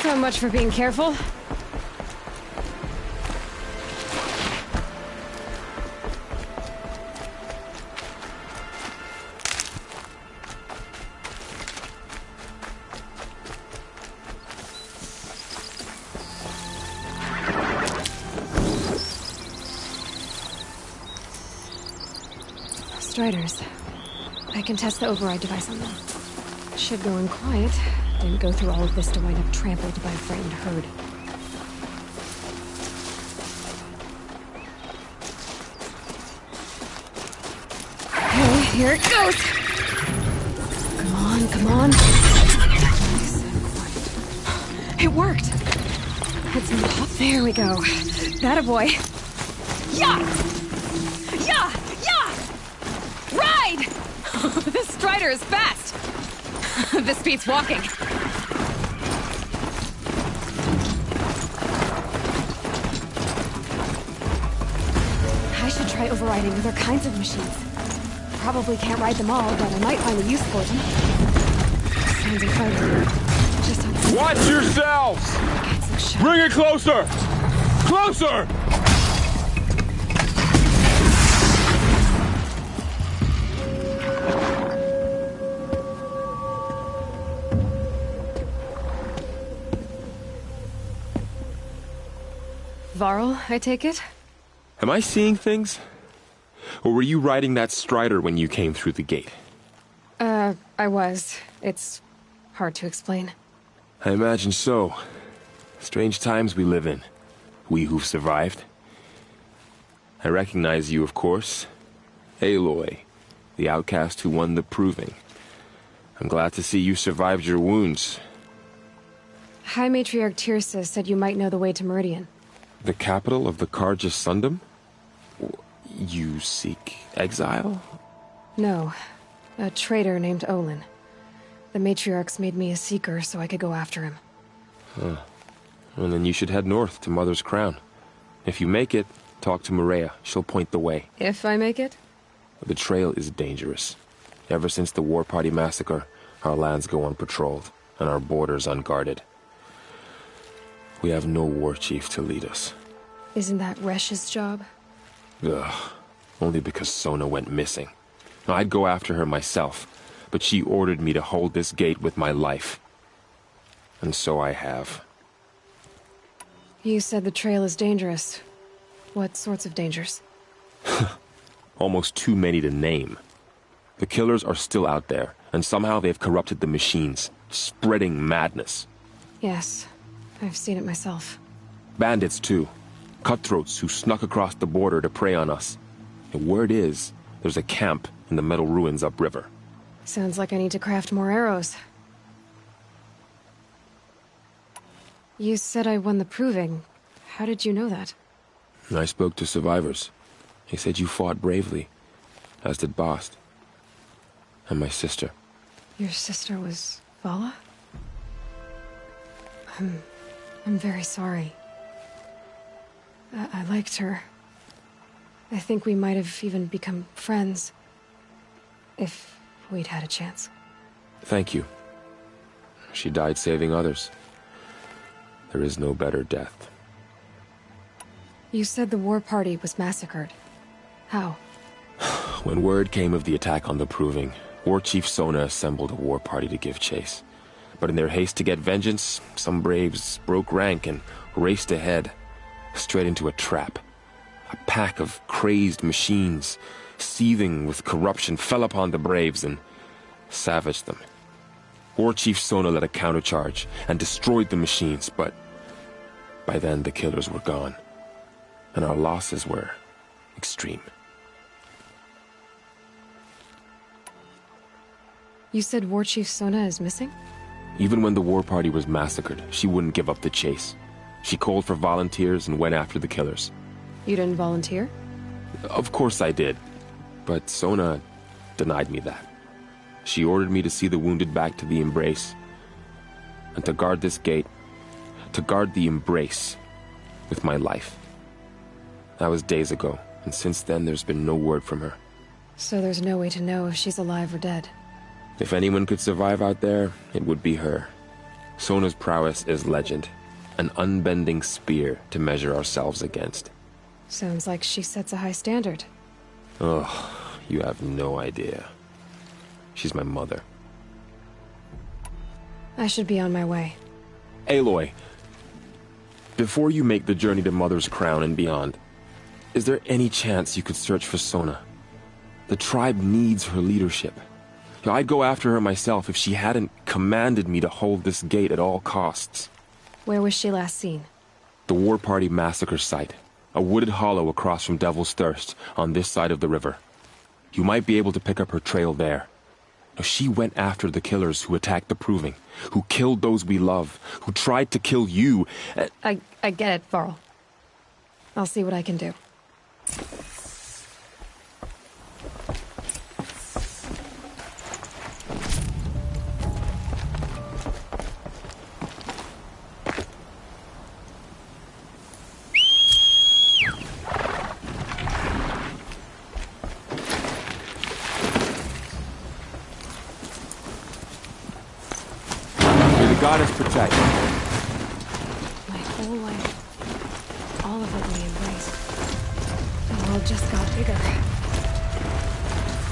So much for being careful. Striders. I can test the override device on them. Should go in quiet. Didn't go through all of this to wind up trampled by a frightened herd. Okay, here it goes! Come on, come on. Nice and quiet. It worked! It's not. There we go. That a boy. Yeah! Yeah! Yeah! Ride! This Strider is fast! This beats walking. I should try overriding other kinds of machines. Probably can't ride them all, but I might find a use for them. Sounds incredible. Just on Watch yourselves! Bring it closer! Closer! Varl, I take it? Am I seeing things? Or were you riding that Strider when you came through the gate? I was. It's hard to explain. I imagine so. Strange times we live in. We who've survived. I recognize you, of course. Aloy, the outcast who won the Proving. I'm glad to see you survived your wounds. High Matriarch Tirsa said you might know the way to Meridian. The capital of the Carja Sundom? You seek exile? No. A traitor named Olin. The Matriarchs made me a seeker so I could go after him. Huh. Well, then you should head north to Mother's Crown. If you make it, talk to Maria. She'll point the way. If I make it? The trail is dangerous. Ever since the War Party massacre, our lands go unpatrolled, and our borders unguarded. We have no war chief to lead us. Isn't that Resh's job? Ugh. Only because Sona went missing. I'd go after her myself, but she ordered me to hold this gate with my life. And so I have. You said the trail is dangerous. What sorts of dangers? Almost too many to name. The killers are still out there, and somehow they've corrupted the machines, spreading madness. Yes, I've seen it myself. Bandits, too. Cutthroats who snuck across the border to prey on us. And word is, there's a camp in the metal ruins upriver. Sounds like I need to craft more arrows. You said I won the Proving. How did you know that? I spoke to survivors. They said you fought bravely, as did Bast. And my sister. Your sister was Vala? I'm very sorry. I liked her. I think we might have even become friends. If we'd had a chance. Thank you. She died saving others. There is no better death. You said the war party was massacred. How? When word came of the attack on the Proving, War Chief Sona assembled a war party to give chase. But in their haste to get vengeance, some braves broke rank and raced ahead, straight into a trap. A pack of crazed machines, seething with corruption, fell upon the Braves and savaged them. War Chief Sona led a countercharge and destroyed the machines, but by then the killers were gone, and our losses were extreme. You said War Chief Sona is missing? Even when the war party was massacred, she wouldn't give up the chase. She called for volunteers and went after the killers. You didn't volunteer? Of course I did, but Sona denied me that. She ordered me to see the wounded back to the Embrace, and to guard this gate, to guard the Embrace with my life. That was days ago, and since then there's been no word from her. So there's no way to know if she's alive or dead. If anyone could survive out there, it would be her. Sona's prowess is legend, an unbending spear to measure ourselves against. Sounds like she sets a high standard. Oh, you have no idea. She's my mother. I should be on my way. Aloy, before you make the journey to Mother's Crown and beyond, is there any chance you could search for Sona? The tribe needs her leadership. I'd go after her myself if she hadn't commanded me to hold this gate at all costs. Where was she last seen? The War Party massacre site. A wooded hollow across from Devil's Thirst, on this side of the river. You might be able to pick up her trail there. Now, she went after the killers who attacked the Proving, who killed those we love, who tried to kill you. I get it, Varl. I'll see what I can do. Goddess protect. My whole life, all of it we embraced. The world just got bigger.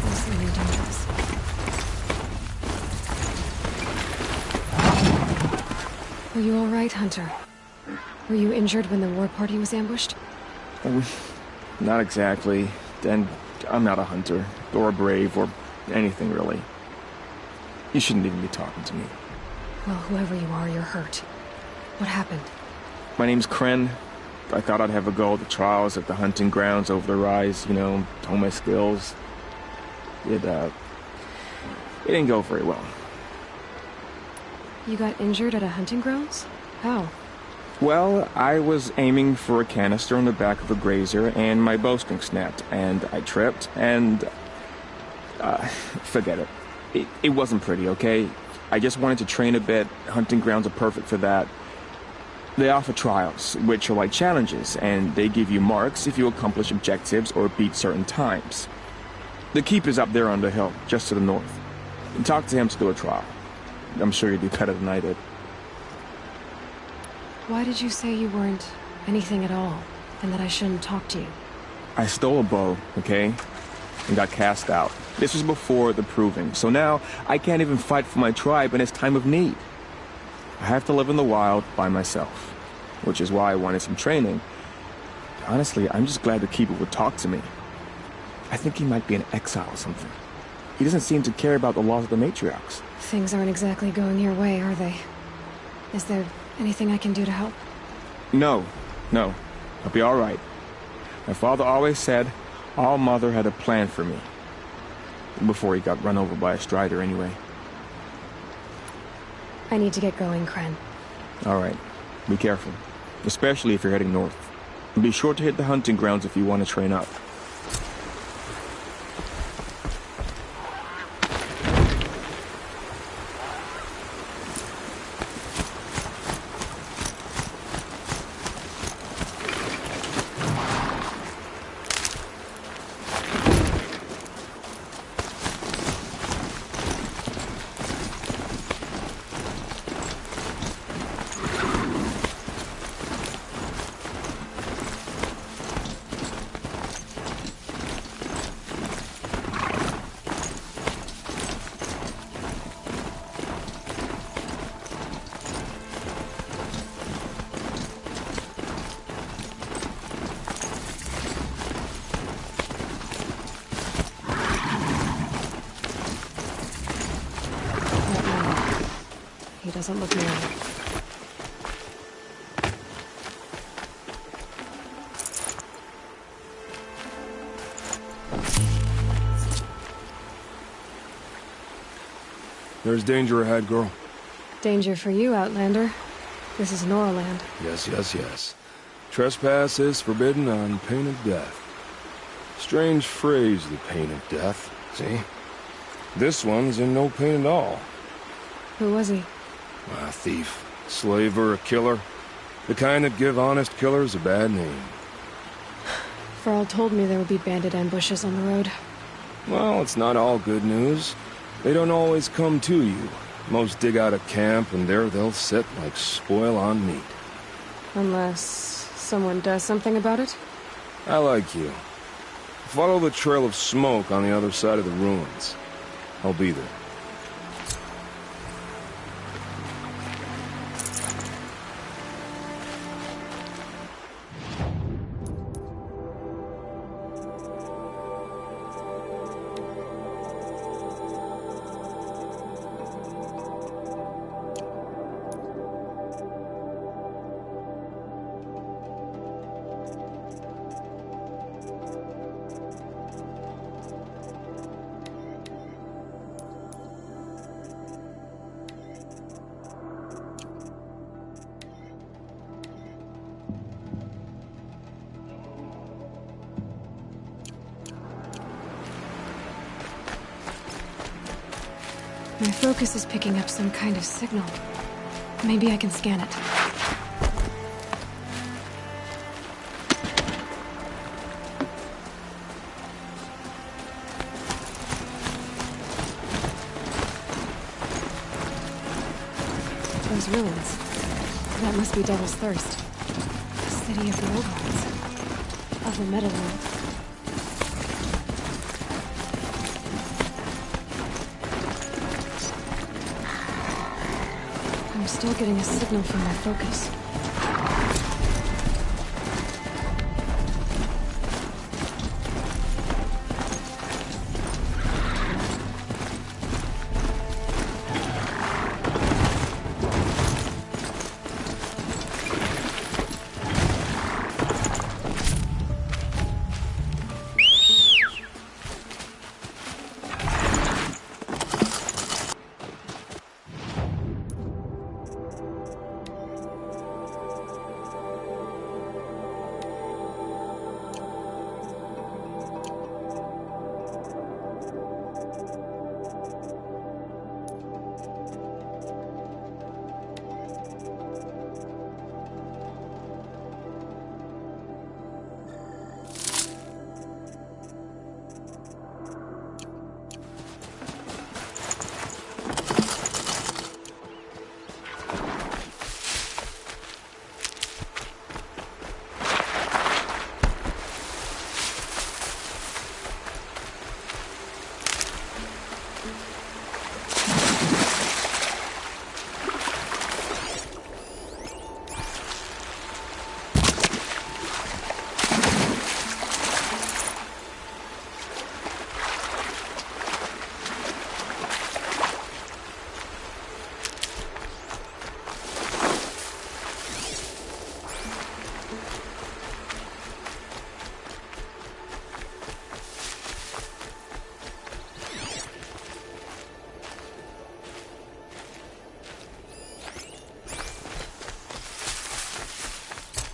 Mostly new dangers. Are you all right, Hunter? Were you injured when the war party was ambushed? Not exactly. And I'm not a hunter, or a brave, or anything really. You shouldn't even be talking to me. Well, whoever you are, you're hurt. What happened? My name's Kren. I thought I'd have a go at the trials at the hunting grounds over the rise, hone my skills. It didn't go very well. You got injured at a hunting grounds? How? Well, I was aiming for a canister on the back of a grazer, and my bowstring snapped, and I tripped, and... forget it. It wasn't pretty, okay? I just wanted to train a bit. Hunting grounds are perfect for that. They offer trials, which are like challenges, and they give you marks if you accomplish objectives or beat certain times. The Keeper's up there on the hill, just to the north. And talk to him to do a trial. I'm sure you'd do better than I did. Why did you say you weren't anything at all, and that I shouldn't talk to you? I stole a bow, okay? And got cast out. This was before the Proving, so now I can't even fight for my tribe in its time of need. I have to live in the wild by myself, which is why I wanted some training. Honestly, I'm just glad the Keeper would talk to me. I think he might be in exile or something. He doesn't seem to care about the laws of the matriarchs. Things aren't exactly going your way, are they? Is there anything I can do to help? No. I'll be all right. My father always said All Mother had a plan for me. Before he got run over by a strider, anyway. I need to get going, Kren. All right. Be careful. Especially if you're heading north. And be sure to hit the hunting grounds if you want to train up. He doesn't look near me. There's danger ahead, girl. Danger for you, Outlander. This is Norland. Yes, yes, yes. Trespass is forbidden on pain of death. Strange phrase, the pain of death. See? This one's in no pain at all. Who was he? A thief, slaver, a killer. The kind that give honest killers a bad name. Varl told me there would be bandit ambushes on the road. Well, it's not all good news. They don't always come to you. Most dig out a camp, and there they'll sit like spoil on meat. Unless someone does something about it? I like you. Follow the trail of smoke on the other side of the ruins. I'll be there. My focus is picking up some kind of signal. Maybe I can scan it. Those ruins. That must be Devil's Thirst. The city of the old ones. Of the Metal World. I'm still getting a signal from my focus.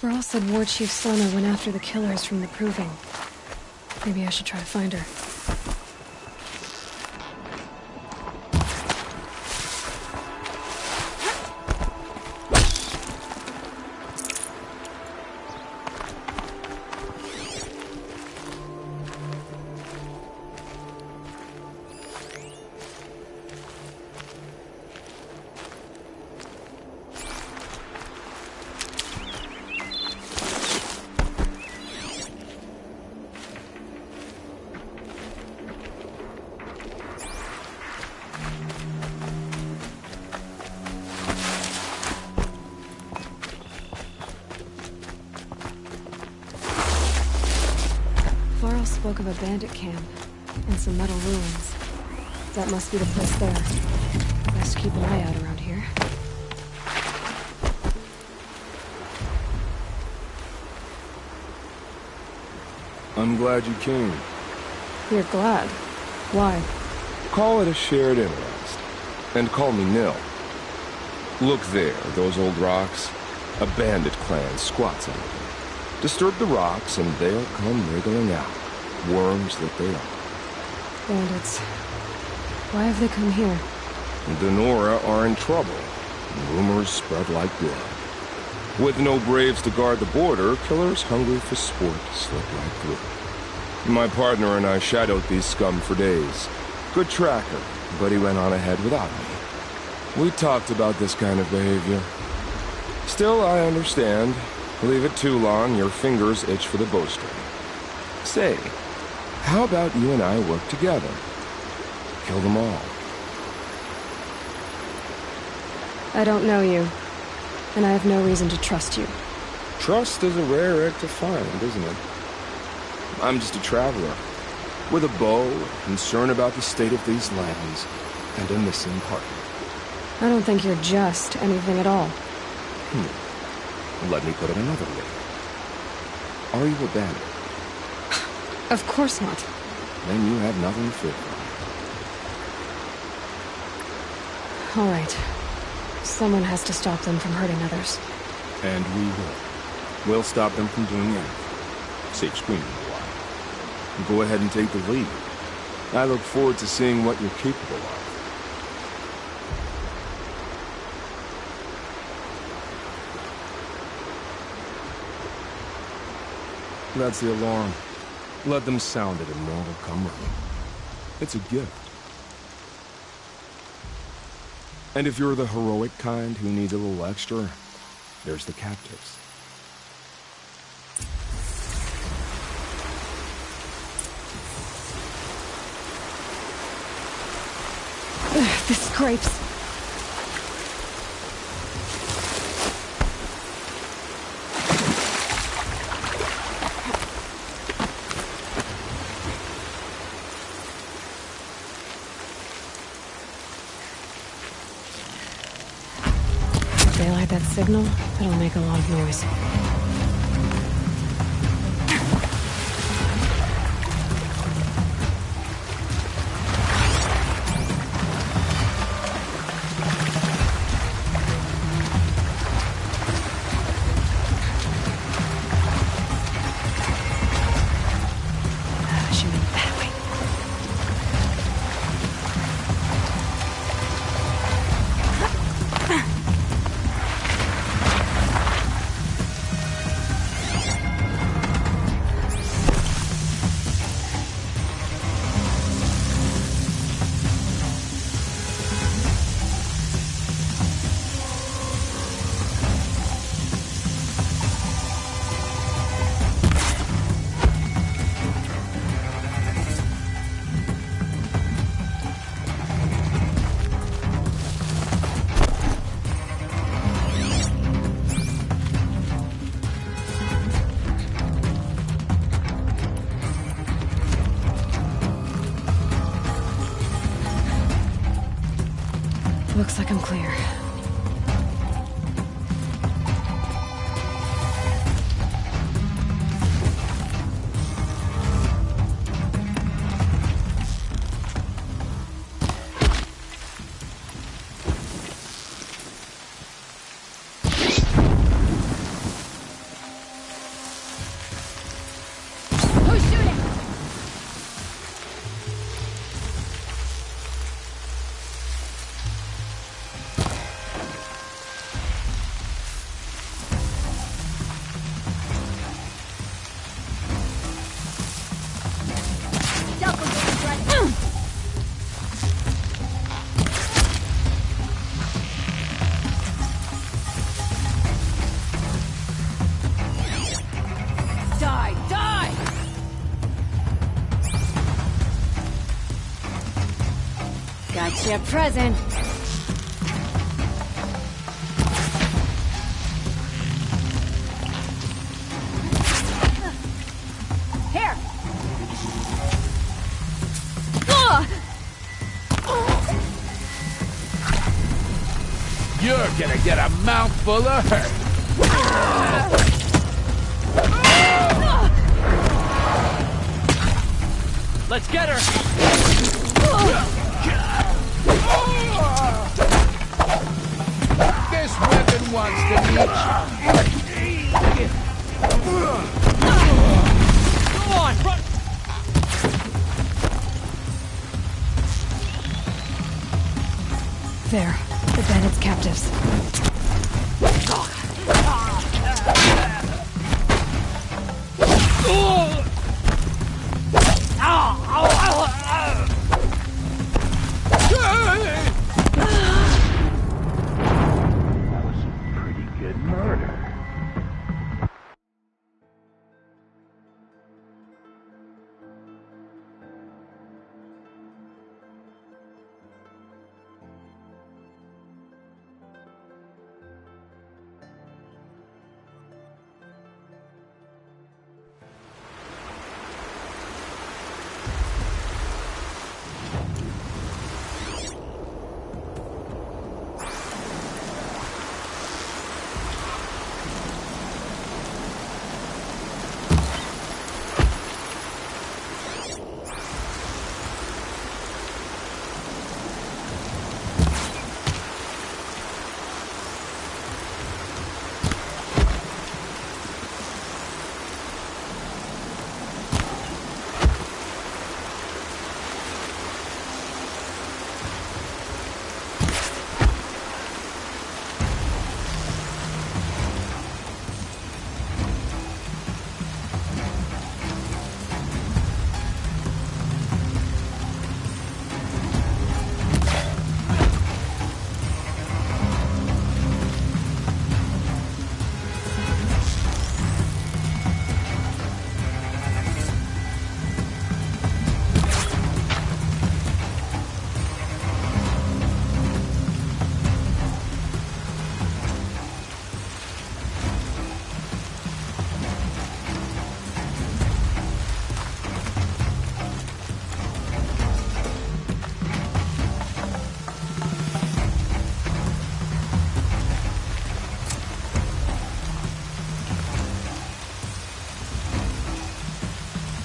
Varl said War Chief Sona went after the killers from the Proving. Maybe I should try to find her. Varl spoke of a bandit camp and some metal ruins. That must be the place there. Best keep an eye out around here. I'm glad you came. You're glad. Why? Call it a shared interest. And call me Nil. Look there, those old rocks. A bandit clan squats under them. Disturb the rocks and they'll come wriggling out. Worms that they are. Bandits. Why have they come here? The Nora are in trouble. Rumors spread like blood. With no braves to guard the border, killers hungry for sport slip right through. My partner and I shadowed these scum for days. Good tracker, but he went on ahead without me. We talked about this kind of behavior. Still, I understand. Leave it too long, your fingers itch for the bowstring. Say, how about you and I work together? Kill them all. I don't know you, and I have no reason to trust you. Trust is a rare egg to find, isn't it? I'm just a traveler, with a bow, concern about the state of these lands, and a missing partner. I don't think you're just anything at all. Let me put it another way. Are you a bandit? Of course not. Then you have nothing to fear from. All right. Someone has to stop them from hurting others. And we will. We'll stop them from doing anything. Save screaming a while. Go ahead and take the lead. I look forward to seeing what you're capable of. That's the alarm. Let them sound it and more will come running. It's a gift. And if you're the heroic kind who needs a little extra, there's the captives. Ugh, this scrapes. Daylight that signal, it'll make a lot of noise. Shooting that way. Looks like I'm clear. Who's shooting? Die! Die! Gotcha present. Here. You're gonna get a mouthful of hurt. Let's get her! This weapon wants to meet you. Go on, run! There. The bandits' captives. That was some pretty good murder.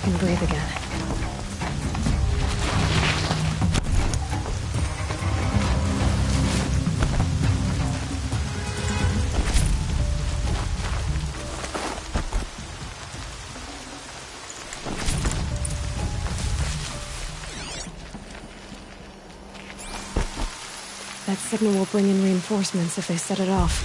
Can breathe again. That signal will bring in reinforcements if they set it off.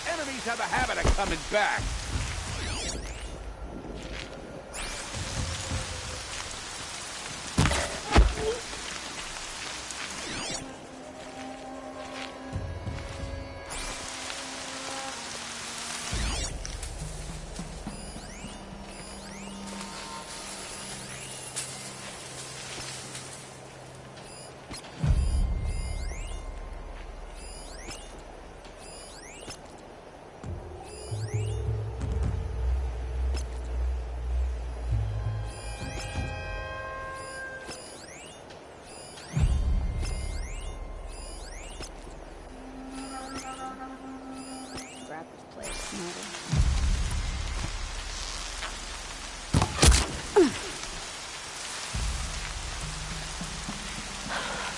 Enemies have a habit of coming back.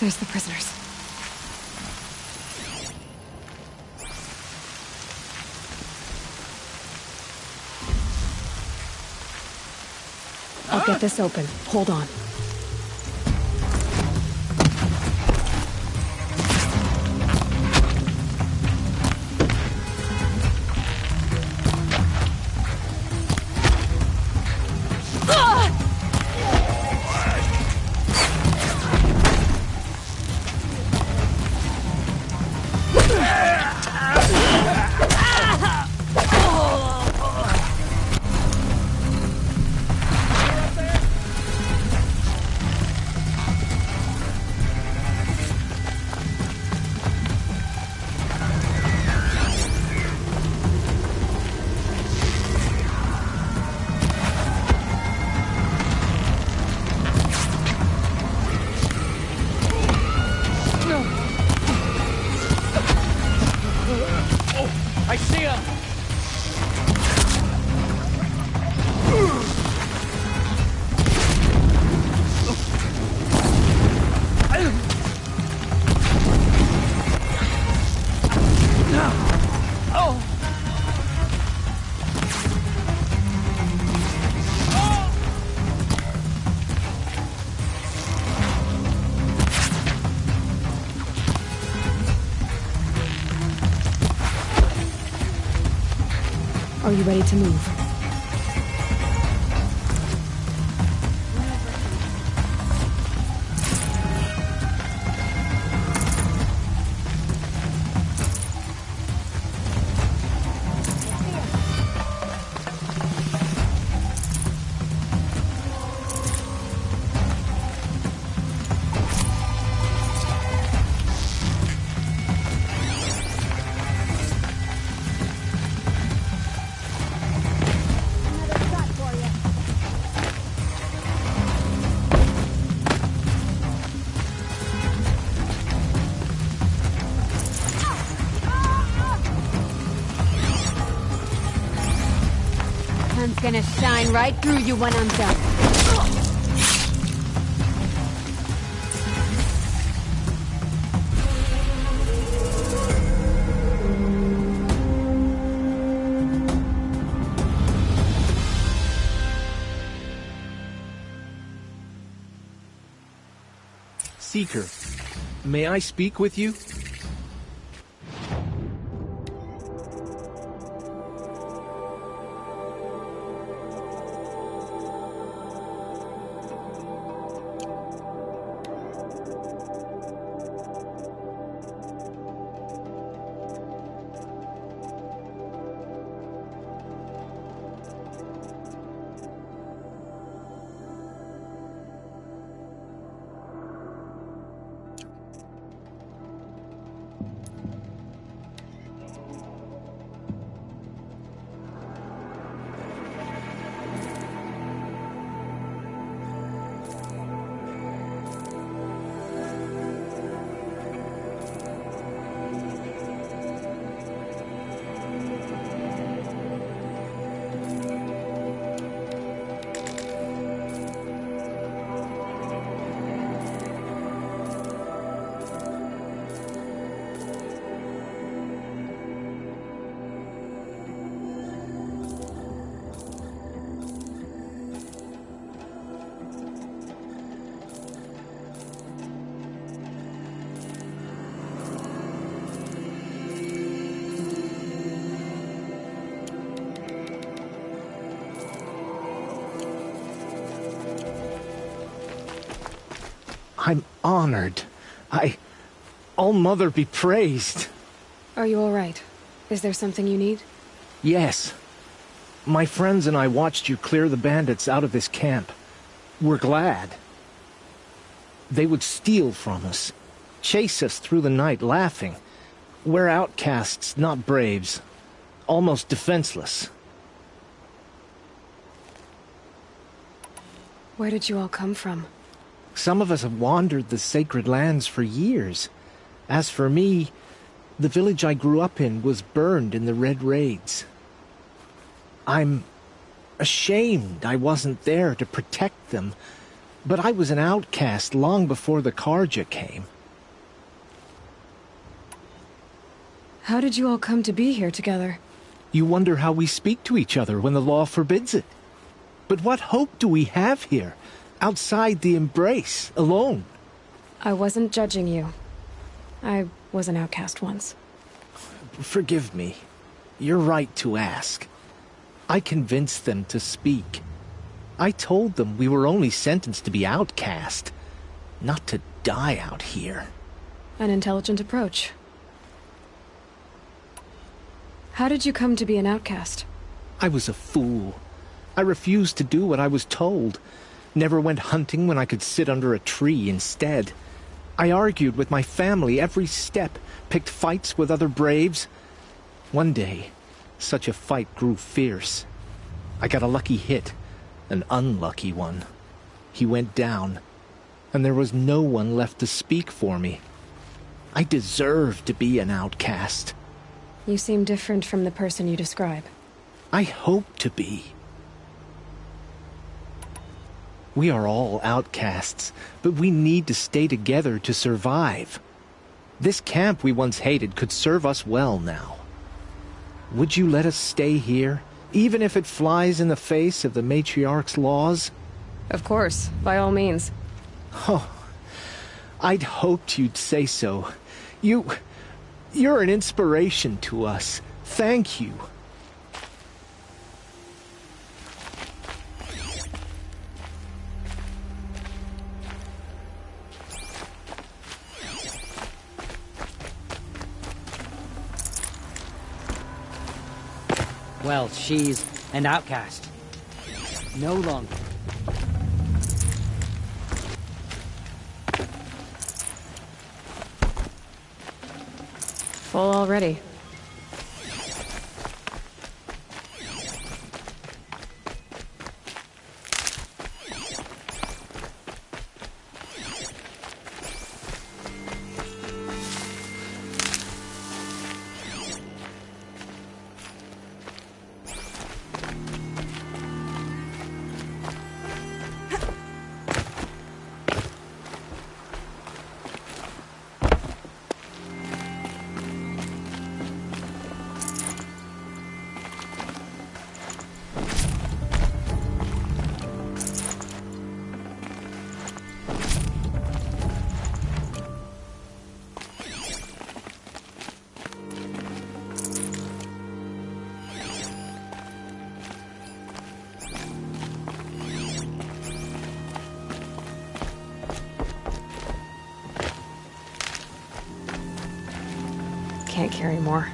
There's the prisoners. I'll get this open. Hold on. you ready to move? Sun's gonna shine right through you when I'm done. Seeker, may I speak with you? I'm honored. All-Mother be praised. Are you alright? Is there something you need? Yes. My friends and I watched you clear the bandits out of this camp. We're glad. They would steal from us, chase us through the night laughing. We're outcasts, not braves. Almost defenseless. Where did you all come from? Some of us have wandered the sacred lands for years. As for me, the village I grew up in was burned in the Red Raids. I'm ashamed I wasn't there to protect them, but I was an outcast long before the Carja came. How did you all come to be here together? You wonder how we speak to each other when the law forbids it. But what hope do we have here, outside the embrace, alone? I wasn't judging you. I was an outcast once. Forgive me. You're right to ask. I convinced them to speak. I told them we were only sentenced to be outcast, not to die out here. An intelligent approach. How did you come to be an outcast? I was a fool. I refused to do what I was told. Never went hunting when I could sit under a tree instead. I argued with my family every step, picked fights with other braves. One day, such a fight grew fierce. I got a lucky hit, an unlucky one. He went down, and there was no one left to speak for me. I deserved to be an outcast. You seem different from the person you describe. I hope to be. We are all outcasts, but we need to stay together to survive. This camp we once hated could serve us well now. Would you let us stay here, even if it flies in the face of the matriarch's laws? Of course, by all means. Oh, I'd hoped you'd say so. You're an inspiration to us. Thank you. Well, she's an outcast. No longer. Full already. Can't carry more.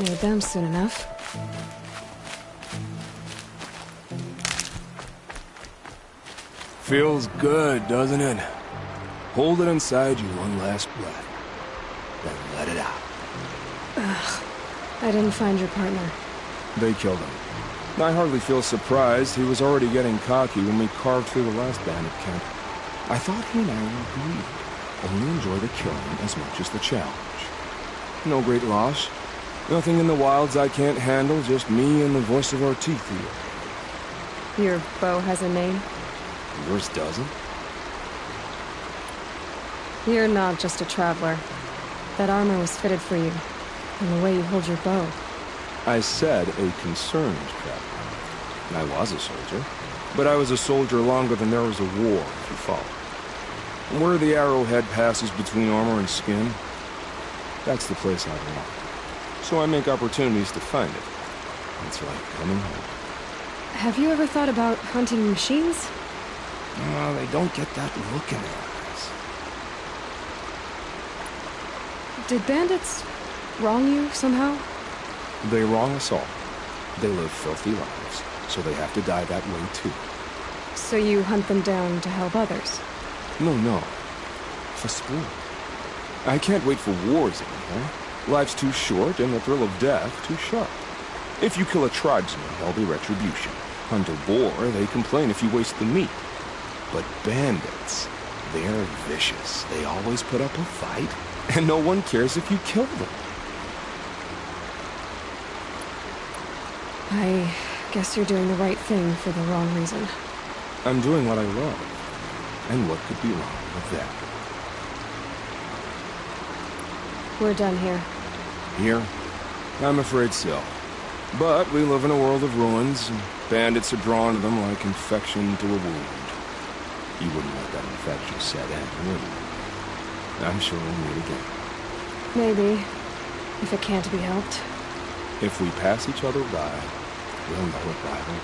Need them soon enough. Feels good, doesn't it? Hold it inside you one last breath. Then let it out. I didn't find your partner. They killed him. I hardly feel surprised. He was already getting cocky when we carved through the last bandit camp. I thought he and I were agreed. Only enjoy the killing as much as the challenge. No great loss. Nothing in the wilds I can't handle, just me and the voice of our teeth here. Your bow has a name? Yours doesn't? You're not just a traveler. That armor was fitted for you, and the way you hold your bow. I said a concerned traveler. I was a soldier, but I was a soldier longer than there was a war, if you follow. And where the arrowhead passes between armor and skin, that's the place I belong. So I make opportunities to find it. It's like coming home. Have you ever thought about hunting machines? No, they don't get that look in their eyes. Did bandits wrong you somehow? They wrong us all. They live filthy lives, so they have to die that way too. So you hunt them down to help others? No. For sport. I can't wait for wars anymore. Life's too short and the thrill of death too sharp. If you kill a tribesman, there'll be retribution. Hunt a boar, they complain if you waste the meat. But bandits, they're vicious. They always put up a fight, and no one cares if you kill them. I guess you're doing the right thing for the wrong reason. I'm doing what I love. And what could be wrong with that? We're done here. Here? I'm afraid so. But we live in a world of ruins, and bandits are drawn to them like infection to a wound. You wouldn't let that infection set in, would you? I'm sure we'll meet again. Maybe, if it can't be helped. If we pass each other by, we'll know it rival.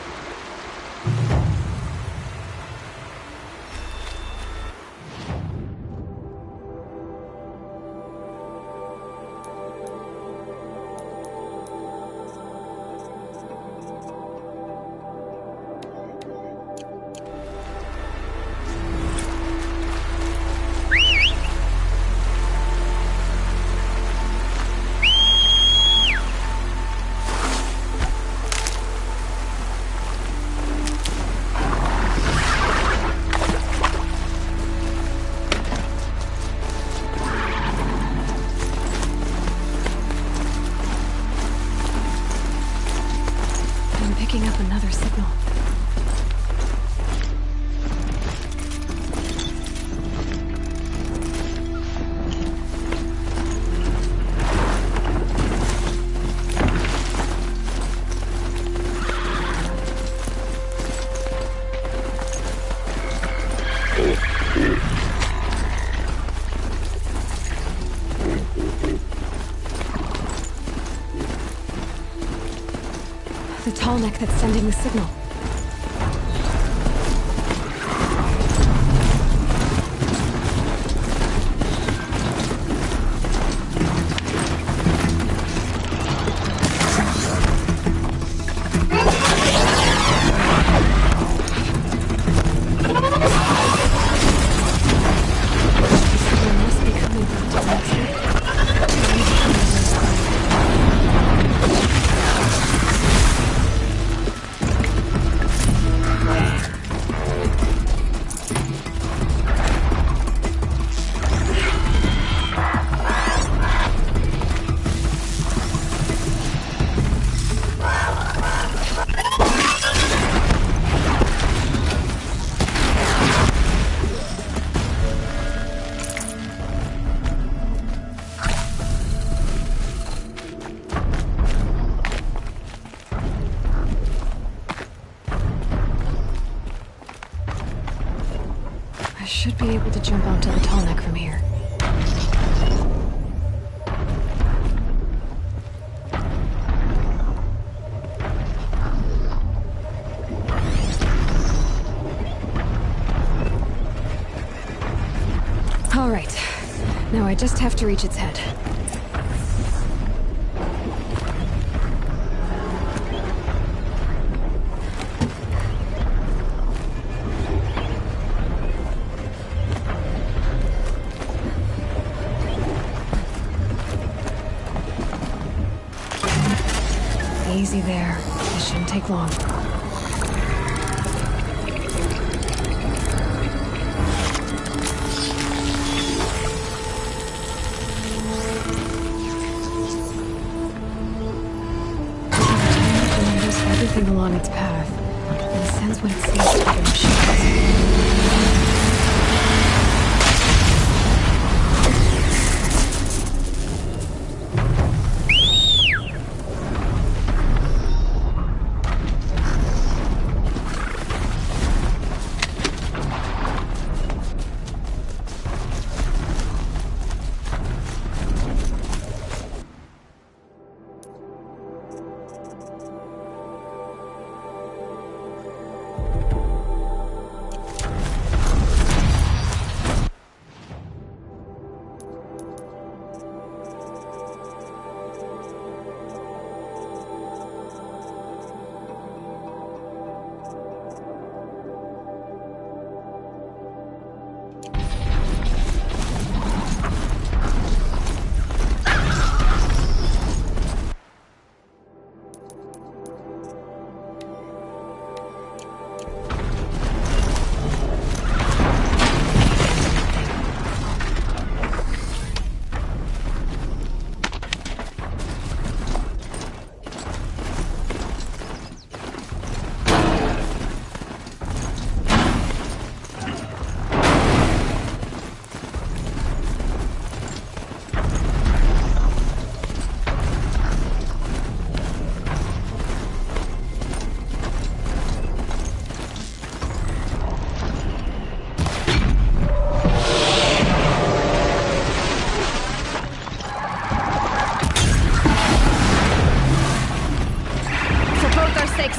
tall neck that's sending the signal. Should be able to jump onto the tall neck from here. All right. Now I just have to reach its head. Easy there. This shouldn't take long. It knows everything along its path, and it sends what it sees to other machines.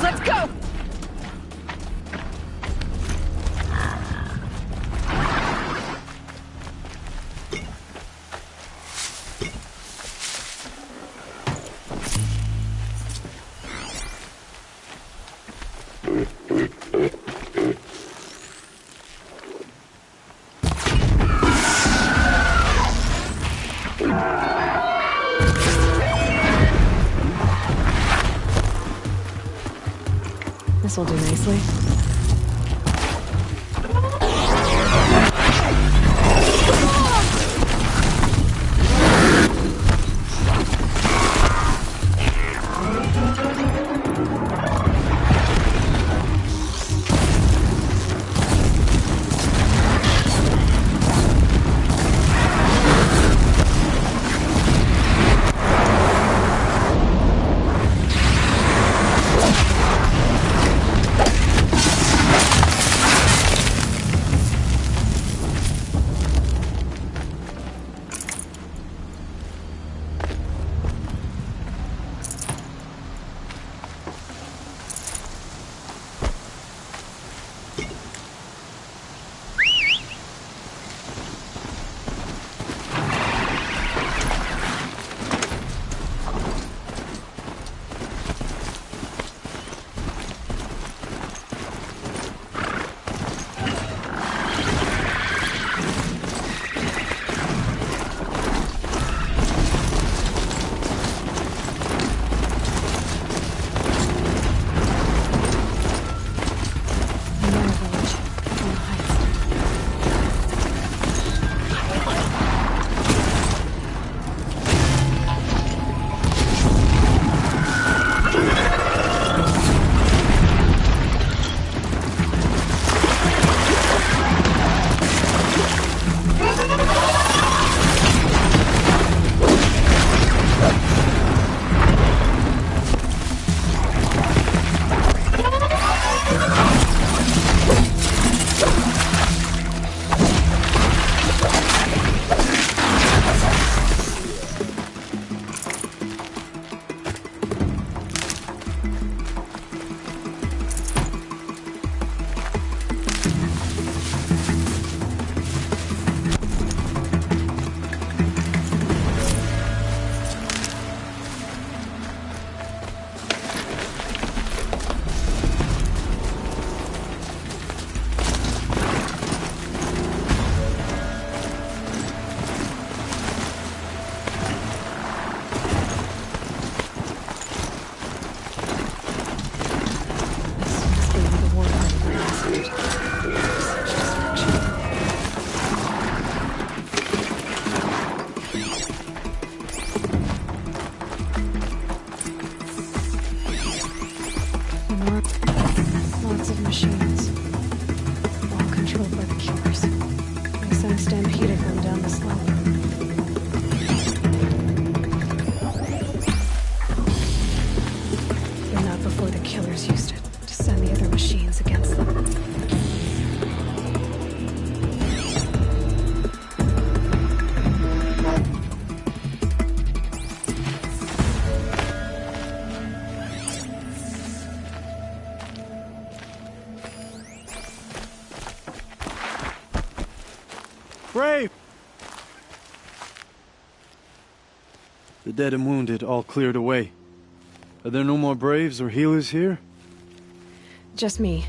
Let's go! This will do nicely. stampeded them down the slope. But not before the killers used it to send the other machines against them. Brave! The dead and wounded all cleared away. Are there no more Braves or healers here? Just me.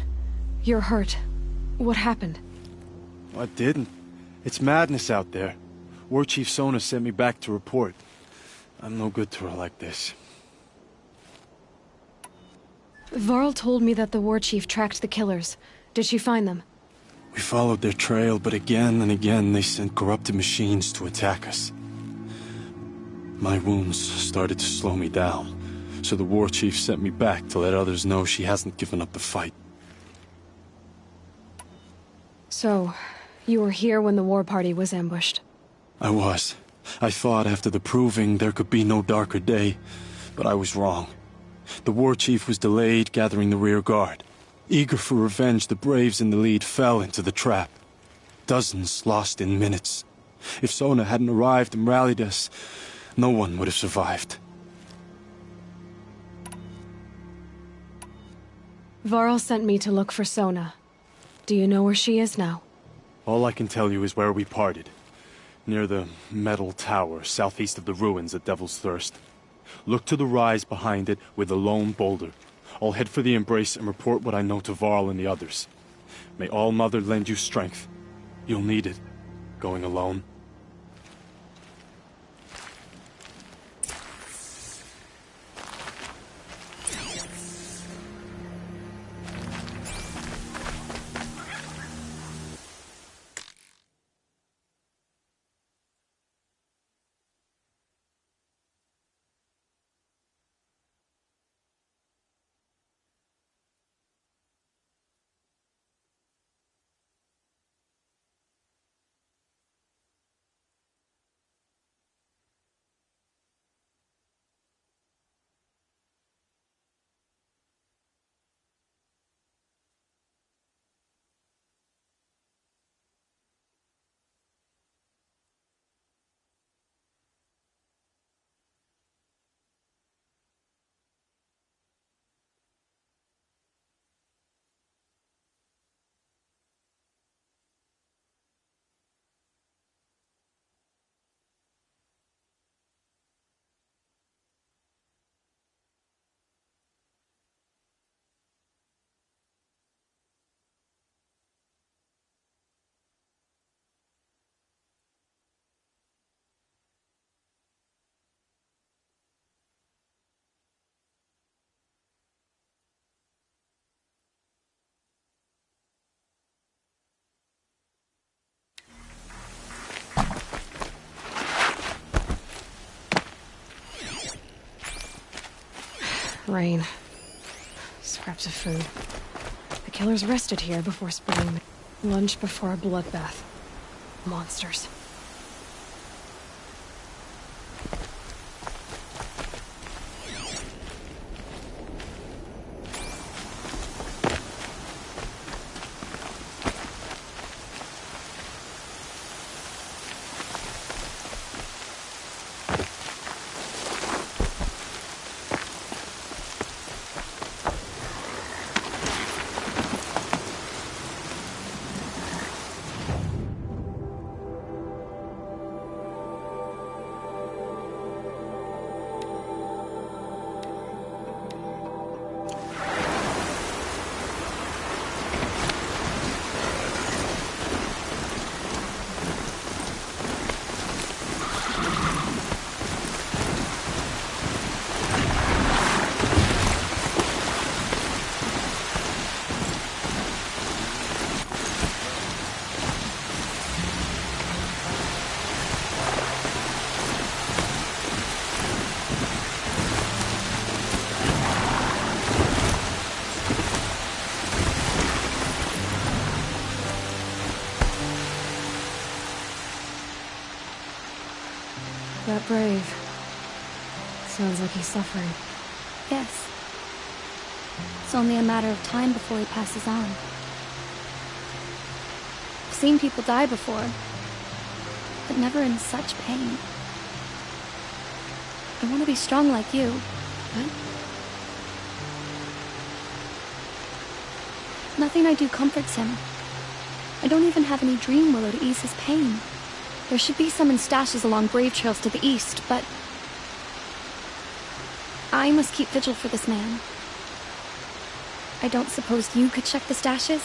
You're hurt. What happened? I didn't. It's madness out there. War Chief Sona sent me back to report. I'm no good to her like this. Varl told me that the war chief tracked the killers. Did she find them? We followed their trail, but again and again they sent corrupted machines to attack us. My wounds started to slow me down, so the war chief sent me back to let others know she hasn't given up the fight. So, you were here when the war party was ambushed? I was. I thought after the proving there could be no darker day, but I was wrong. The war chief was delayed gathering the rear guard. Eager for revenge, the Braves in the lead fell into the trap. Dozens lost in minutes. If Sona hadn't arrived and rallied us, no one would have survived. Varl sent me to look for Sona. Do you know where she is now? All I can tell you is where we parted. Near the metal tower, southeast of the ruins at Devil's Thirst. Look to the rise behind it with a lone boulder. I'll head for the embrace and report what I know to Varl and the others. May All Mother lend you strength. You'll need it, going alone. Rain. Scraps of food. The killers rested here before splitting. Lunch before a bloodbath. Monsters. That brave. Sounds like he's suffering. Yes. It's only a matter of time before he passes on. I've seen people die before, but never in such pain. I want to be strong like you. What? Nothing I do comforts him. I don't even have any dream willow to ease his pain. There should be some in stashes along brave trails to the east, but I must keep vigil for this man. I don't suppose you could check the stashes?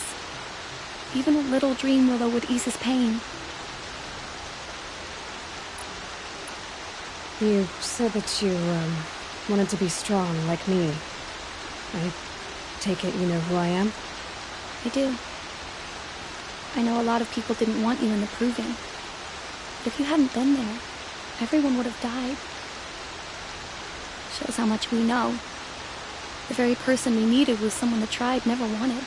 Even a little dream willow would ease his pain. You said that you, wanted to be strong like me. I take it you know who I am? I do. I know a lot of people didn't want you in the Proving. But if you hadn't been there, everyone would have died. Shows how much we know. The very person we needed was someone the tribe never wanted.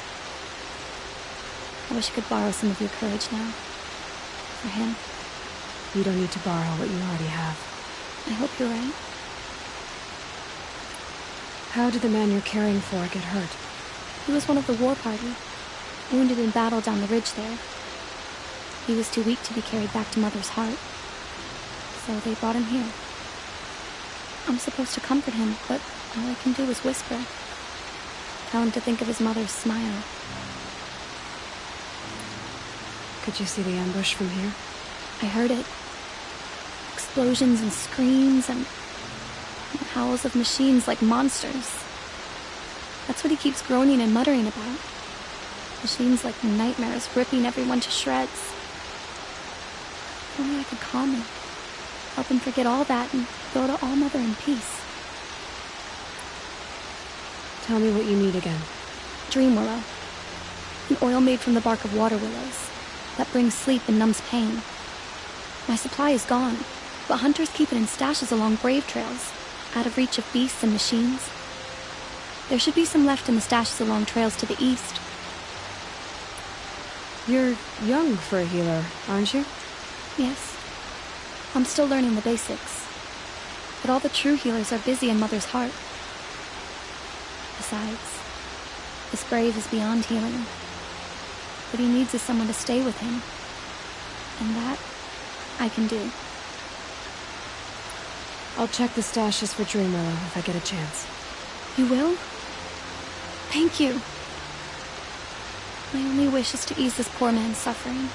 I wish I could borrow some of your courage now. For him. You don't need to borrow what you already have. I hope you're right. How did the man you're caring for get hurt? He was one of the war party, wounded in battle down the ridge there. He was too weak to be carried back to Mother's heart, so they brought him here. I'm supposed to comfort him, but all I can do is whisper. Tell him to think of his mother's smile. Could you see the ambush from here? I heard it. Explosions and screams and howls of machines like monsters. That's what he keeps groaning and muttering about. Machines like nightmares ripping everyone to shreds. If only I could calm him. Help him forget all that and go to All Mother in peace. Tell me what you need again. Dream willow. An oil made from the bark of water willows. That brings sleep and numbs pain. My supply is gone, but hunters keep it in stashes along brave trails, out of reach of beasts and machines. There should be some left in the stashes along trails to the east. You're young for a healer, aren't you? Yes. I'm still learning the basics. But all the true healers are busy in Mother's heart. Besides, this brave is beyond healing. What he needs is someone to stay with him. And that, I can do. I'll check the stashes for Dream Willow if I get a chance. You will? Thank you. My only wish is to ease this poor man's suffering.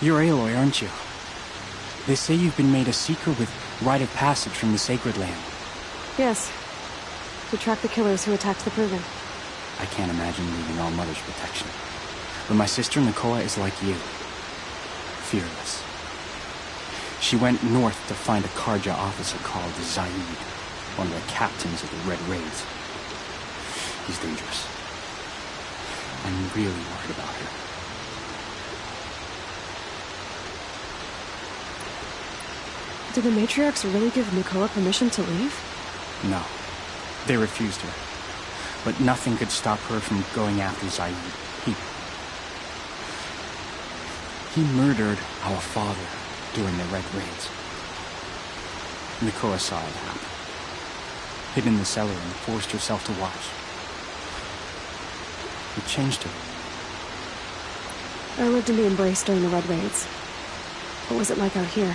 You're Aloy, aren't you? They say you've been made a seeker with rite of passage from the Sacred Land. Yes. To track the killers who attacked the Proving. I can't imagine leaving All Mother's protection. But my sister Nakoa is like you. Fearless. She went north to find a Karja officer called Zaid, one of the captains of the Red Raids. He's dangerous. I'm really worried about her. Did the matriarchs really give Nakoa permission to leave? No. They refused her. But nothing could stop her from going after Zaid. He murdered our father during the Red Raids. Nakoa saw it happen. hid in the cellar and forced herself to watch. It changed her. I lived in the Embrace during the Red Raids. What was it like out here?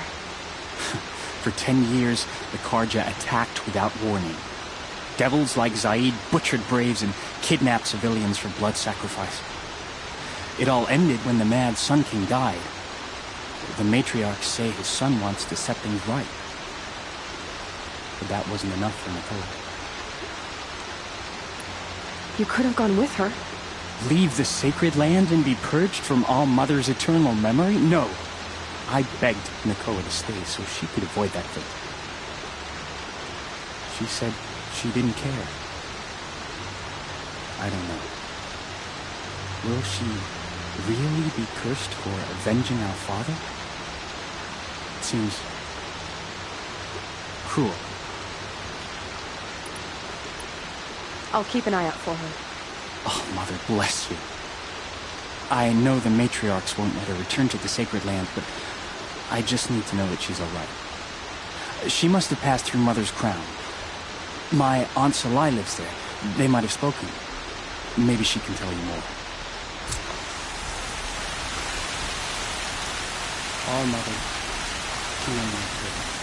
For 10 years, the Karja attacked without warning. Devils like Zaid butchered Braves and kidnapped civilians for blood sacrifice. It all ended when the Mad Sun King died. The matriarchs say his son wants to set things right. But that wasn't enough for Nakoa. You could have gone with her. Leave the sacred land and be purged from All Mother's eternal memory? No. I begged Nakoa to stay so she could avoid that fate. She said she didn't care. I don't know. Will she really be cursed for avenging our father? It seems cruel. I'll keep an eye out for her. Oh, Mother, bless you. I know the matriarchs won't let her return to the sacred land, but I just need to know that she's all right. She must have passed through Mother's crown. My Aunt Salai lives there. They might have spoken. Maybe she can tell you more. All Mother, heal my prayer.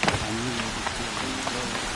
I knew you would feel low.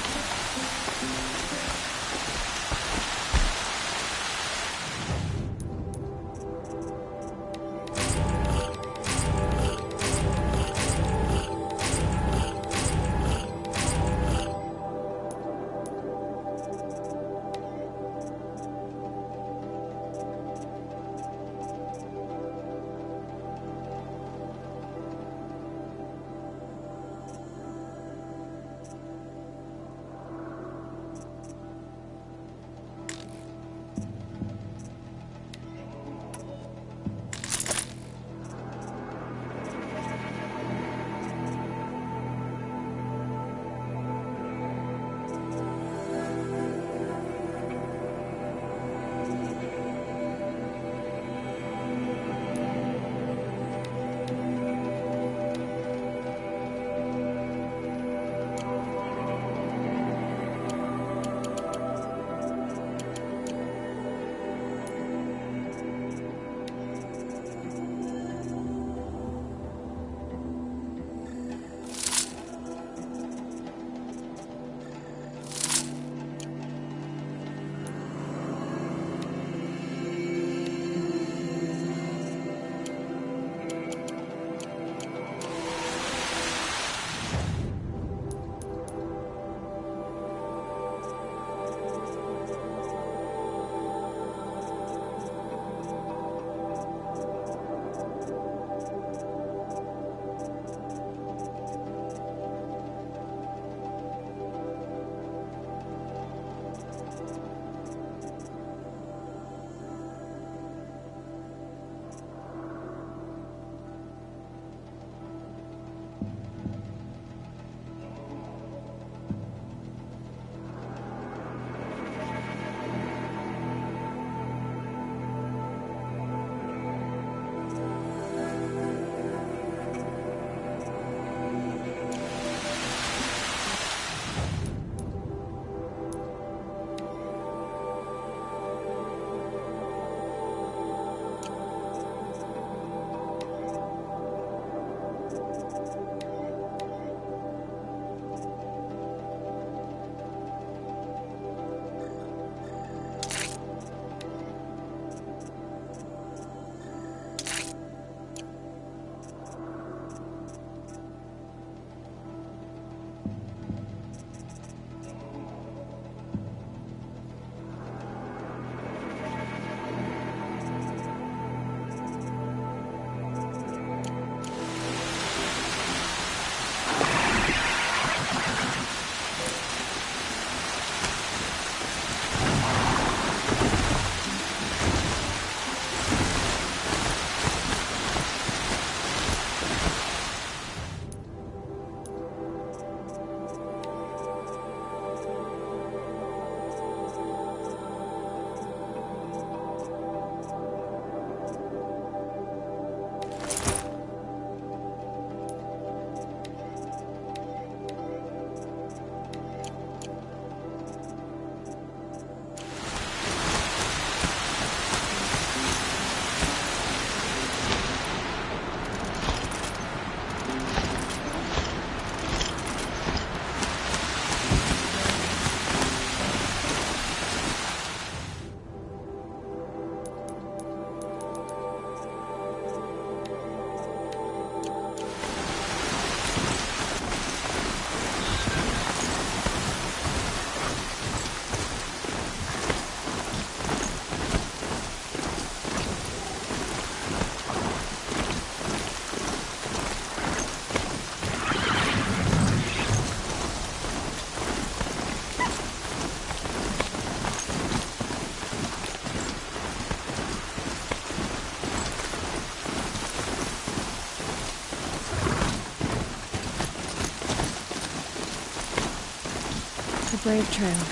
Brave Trail.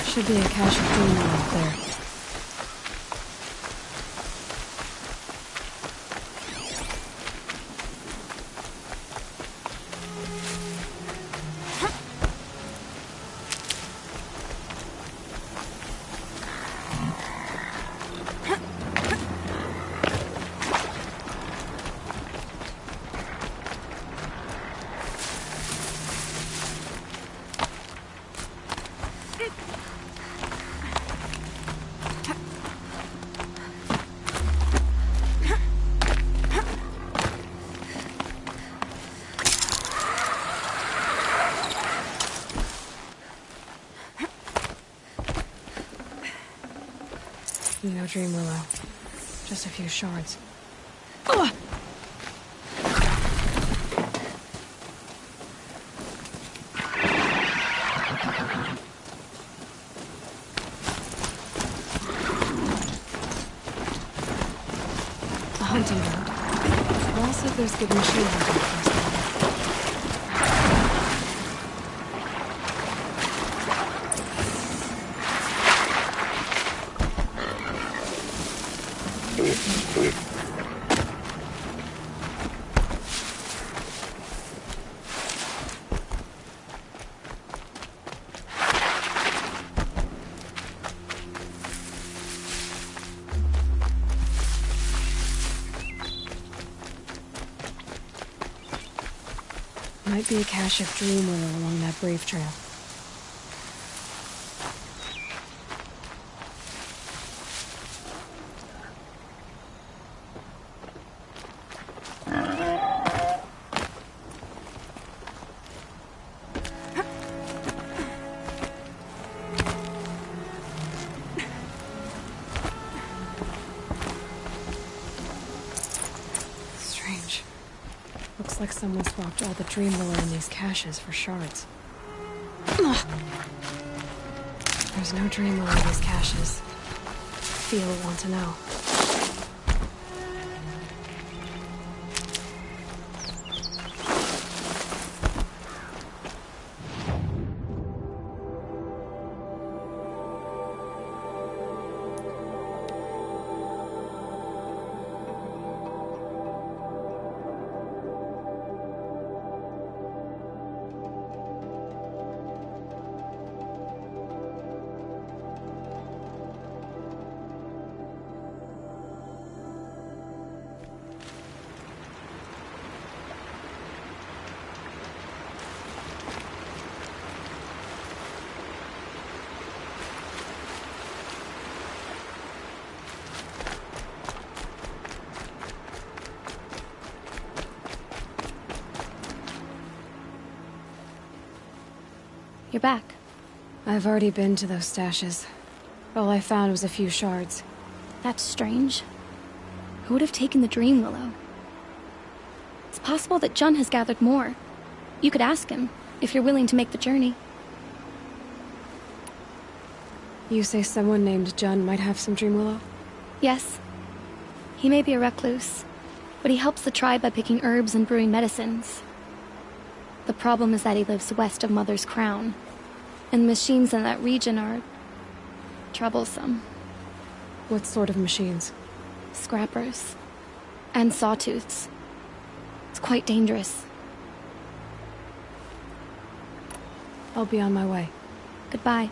Should be a cache of Dreamwell out there. No Dream Willow. Just a few shards. Ugh! A hunting boat. Well said there's good machine hunting across there. Might be a cache of Dream Willow along that Brave Trail. Strange. Looks like someone swapped all the Dream Willow in these caches for shards. Ugh. There's no Dream Willow in these caches. Feel would want to know. You're back. I've already been to those stashes. All I found was a few shards. That's strange. Who would have taken the Dream Willow? It's possible that Jun has gathered more. You could ask him, if you're willing to make the journey. You say someone named Jun might have some Dream Willow? Yes. He may be a recluse, but he helps the tribe by picking herbs and brewing medicines. The problem is that he lives west of Mother's Crown, and the machines in that region are troublesome. What sort of machines? Scrappers. And sawtooths. It's quite dangerous. I'll be on my way. Goodbye.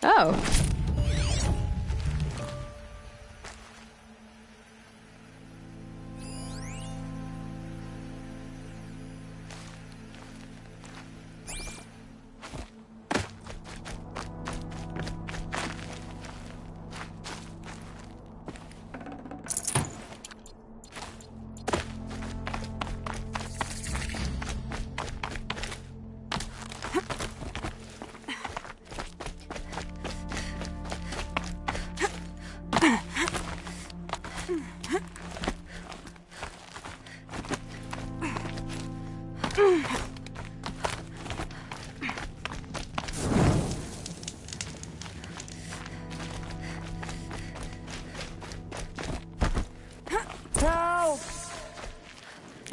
Oh.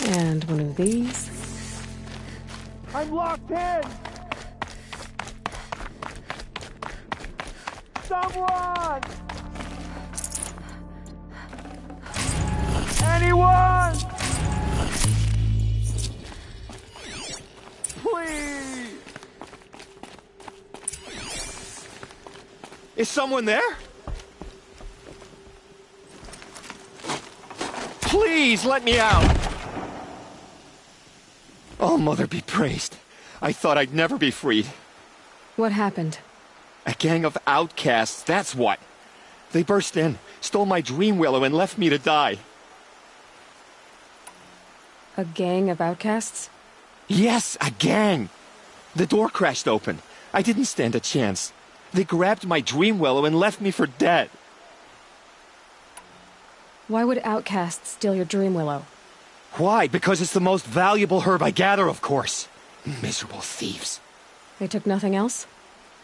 And one of these. I'm locked in! Someone! Anyone! Please! Is someone there? Please let me out! Oh, Mother be praised. I thought I'd never be freed. What happened? A gang of outcasts, that's what. They burst in, stole my dream willow, and left me to die. A gang of outcasts? Yes, a gang! The door crashed open. I didn't stand a chance. They grabbed my dream willow and left me for dead. Why would outcasts steal your dream willow? Why? Because it's the most valuable herb I gather, of course. Miserable thieves. They took nothing else?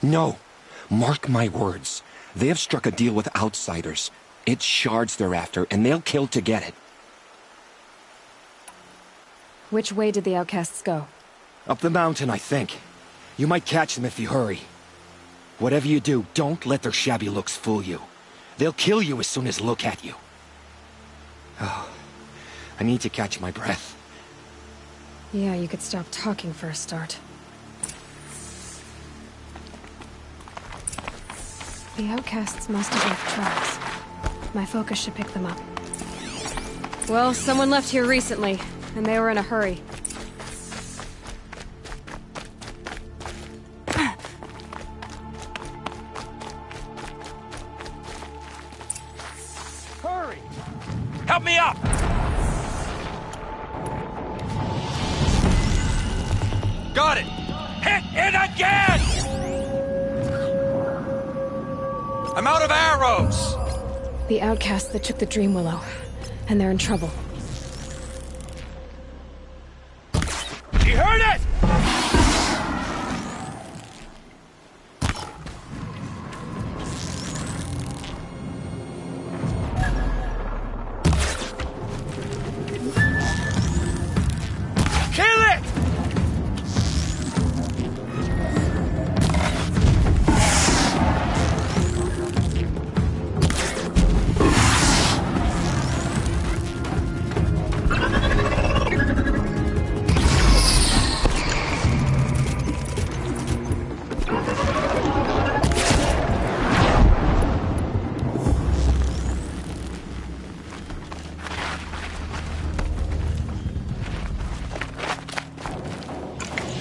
No. Mark my words. They have struck a deal with outsiders. It's shards they're after, and they'll kill to get it. Which way did the outcasts go? Up the mountain, I think. You might catch them if you hurry. Whatever you do, don't let their shabby looks fool you. They'll kill you as soon as look at you. Oh, I need to catch my breath. Yeah, you could stop talking for a start. The outcasts must have left tracks. My focus should pick them up. Well, someone left here recently, and they were in a hurry. Hurry! Help me up! Got it! Hit it again! I'm out of arrows! The outcasts that took the Dream Willow, and they're in trouble. You heard it! Kill it!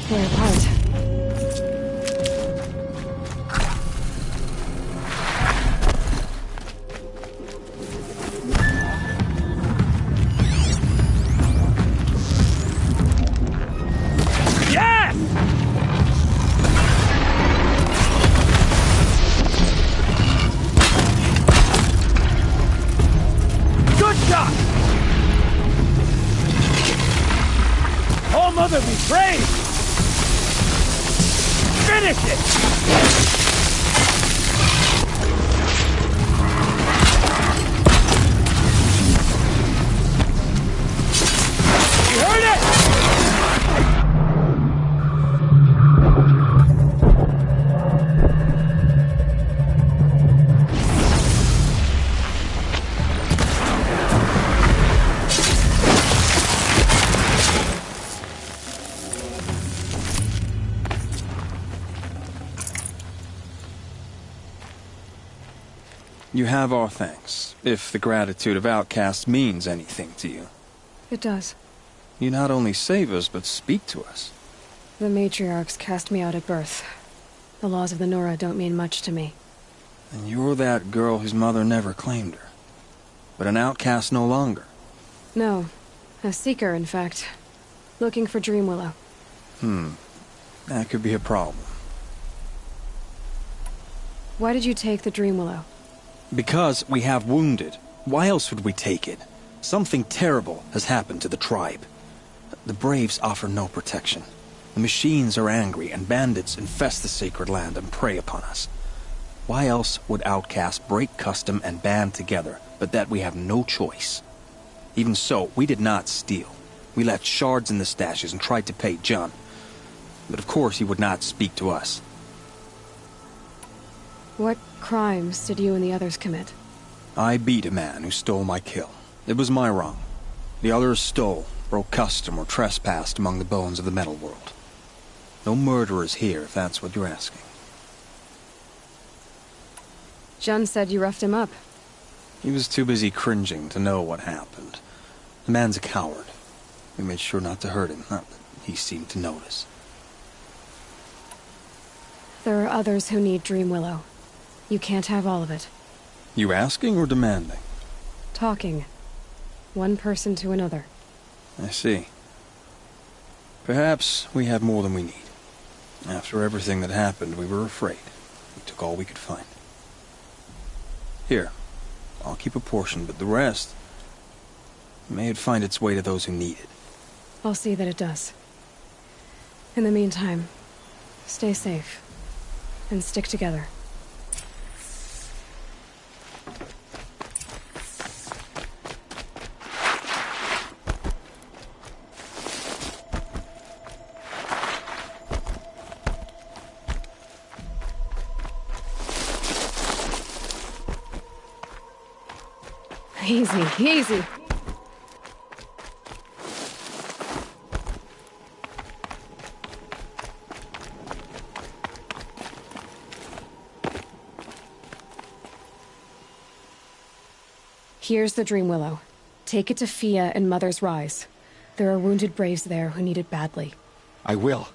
They're apart. Yes! Good shot! Oh, Mother be praised! Finish it! You heard it! You have our thanks, if the gratitude of outcasts means anything to you. It does. You not only save us, but speak to us. The matriarchs cast me out at birth. The laws of the Nora don't mean much to me. And you're that girl whose mother never claimed her. But an outcast no longer. No. A seeker, in fact. Looking for Dreamwillow. That could be a problem. Why did you take the Dreamwillow? Because we have wounded. Why else would we take it? Something terrible has happened to the tribe. The Braves offer no protection. The machines are angry, and bandits infest the sacred land and prey upon us. Why else would outcasts break custom and band together, but that we have no choice? Even so, we did not steal. We left shards in the stashes and tried to pay John. But of course he would not speak to us. What crimes did you and the others commit? I beat a man who stole my kill. It was my wrong. The others stole, broke custom, or trespassed among the bones of the metal world. No murderers here, if that's what you're asking. Jun said you roughed him up. He was too busy cringing to know what happened. The man's a coward. We made sure not to hurt him, not that he seemed to notice. There are others who need Dreamwillow. You can't have all of it. You asking or demanding? Talking. One person to another. I see. Perhaps we have more than we need. After everything that happened, we were afraid. We took all we could find. Here, I'll keep a portion, but the rest... may it find its way to those who need it. I'll see that it does. In the meantime, stay safe. And stick together. Easy, easy. Here's the Dreamwillow. Take it to Fia and Mother's Rise. There are wounded Braves there who need it badly. I will.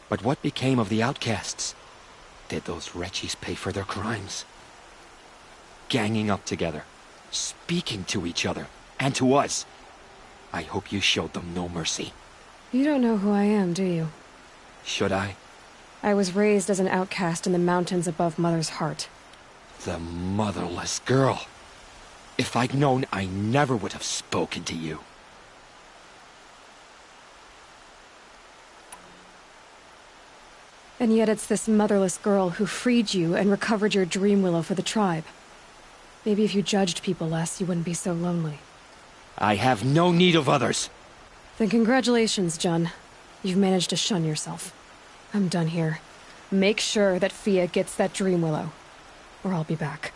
But what became of the outcasts? Did those wretches pay for their crimes? Ganging up together, speaking to each other, and to us. I hope you showed them no mercy. You don't know who I am, do you? Should I? I was raised as an outcast in the mountains above Mother's Heart. The motherless girl. If I'd known, I never would have spoken to you. And yet it's this motherless girl who freed you and recovered your Dreamwillow for the tribe. Maybe if you judged people less, you wouldn't be so lonely. I have no need of others. Then congratulations, Jun. You've managed to shun yourself. I'm done here. Make sure that Fia gets that Dreamwillow, or I'll be back.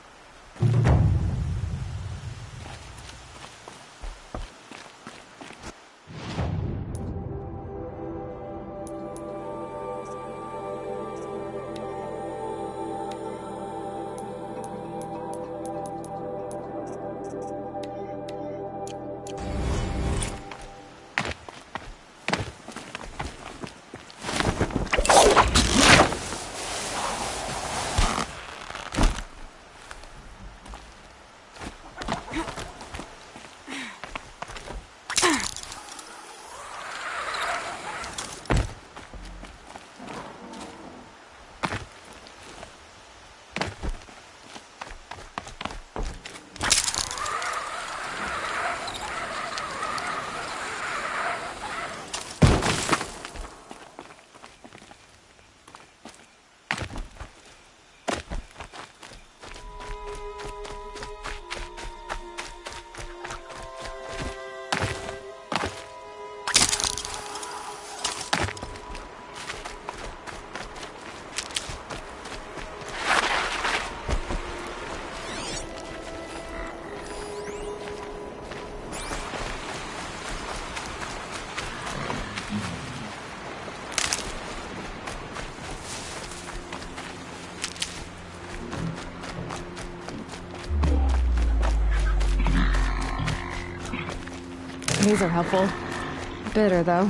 taser helpful. Bitter, though.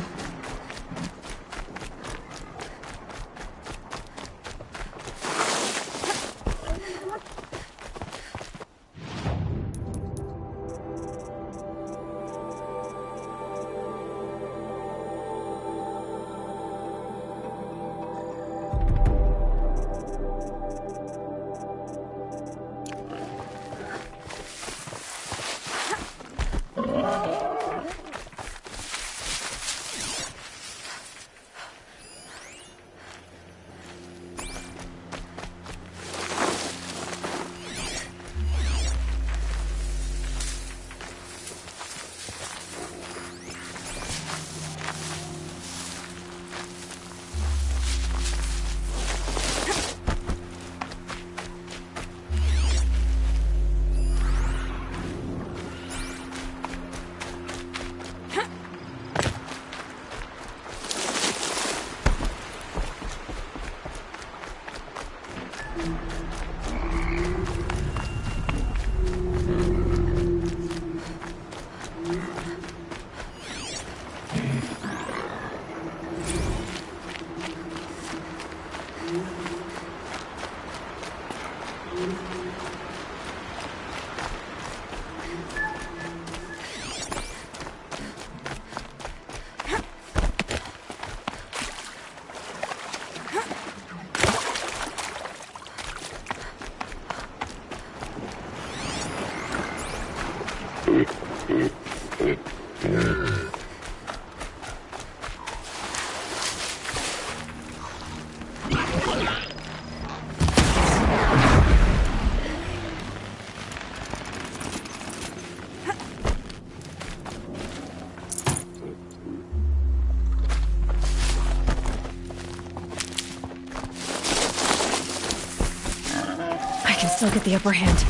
Still get the upper hand.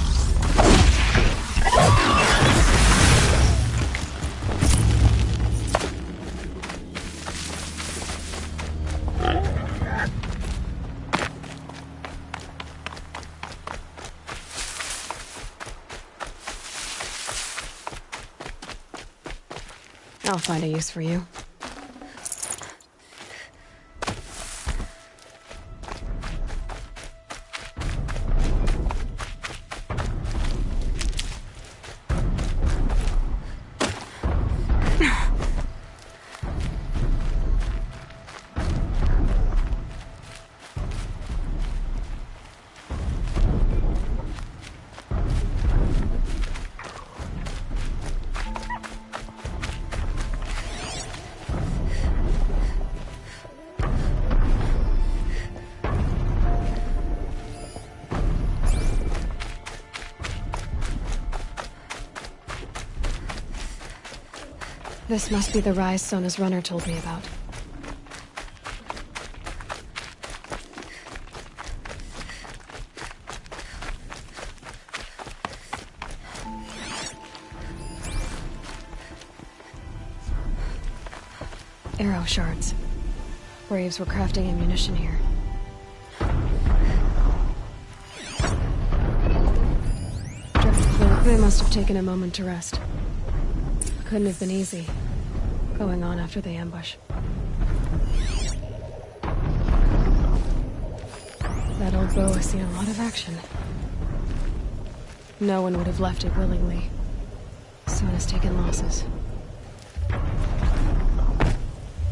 I'll find a use for you. This must be the rise Sona's runner told me about. Arrow shards. Braves were crafting ammunition here. They must have taken a moment to rest. Couldn't have been easy, going on after the ambush. That old bow has seen a lot of action. No one would have left it willingly. Sona's taken losses.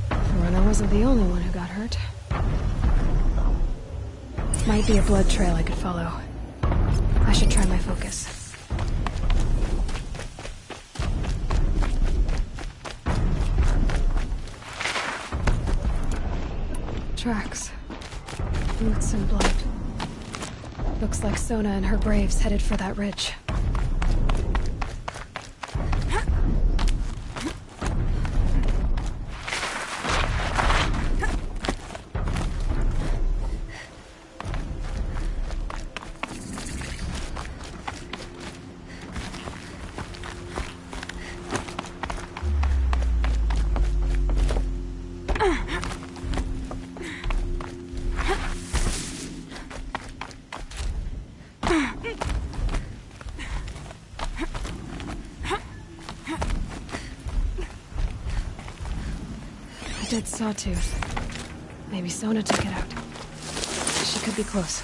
The runner wasn't the only one who got hurt. Might be a blood trail I could follow. I should try my focus. Tracks. Roots and blood. Looks like Sona and her braves headed for that ridge. Dead sawtooth. Maybe Sona took it out. She could be close.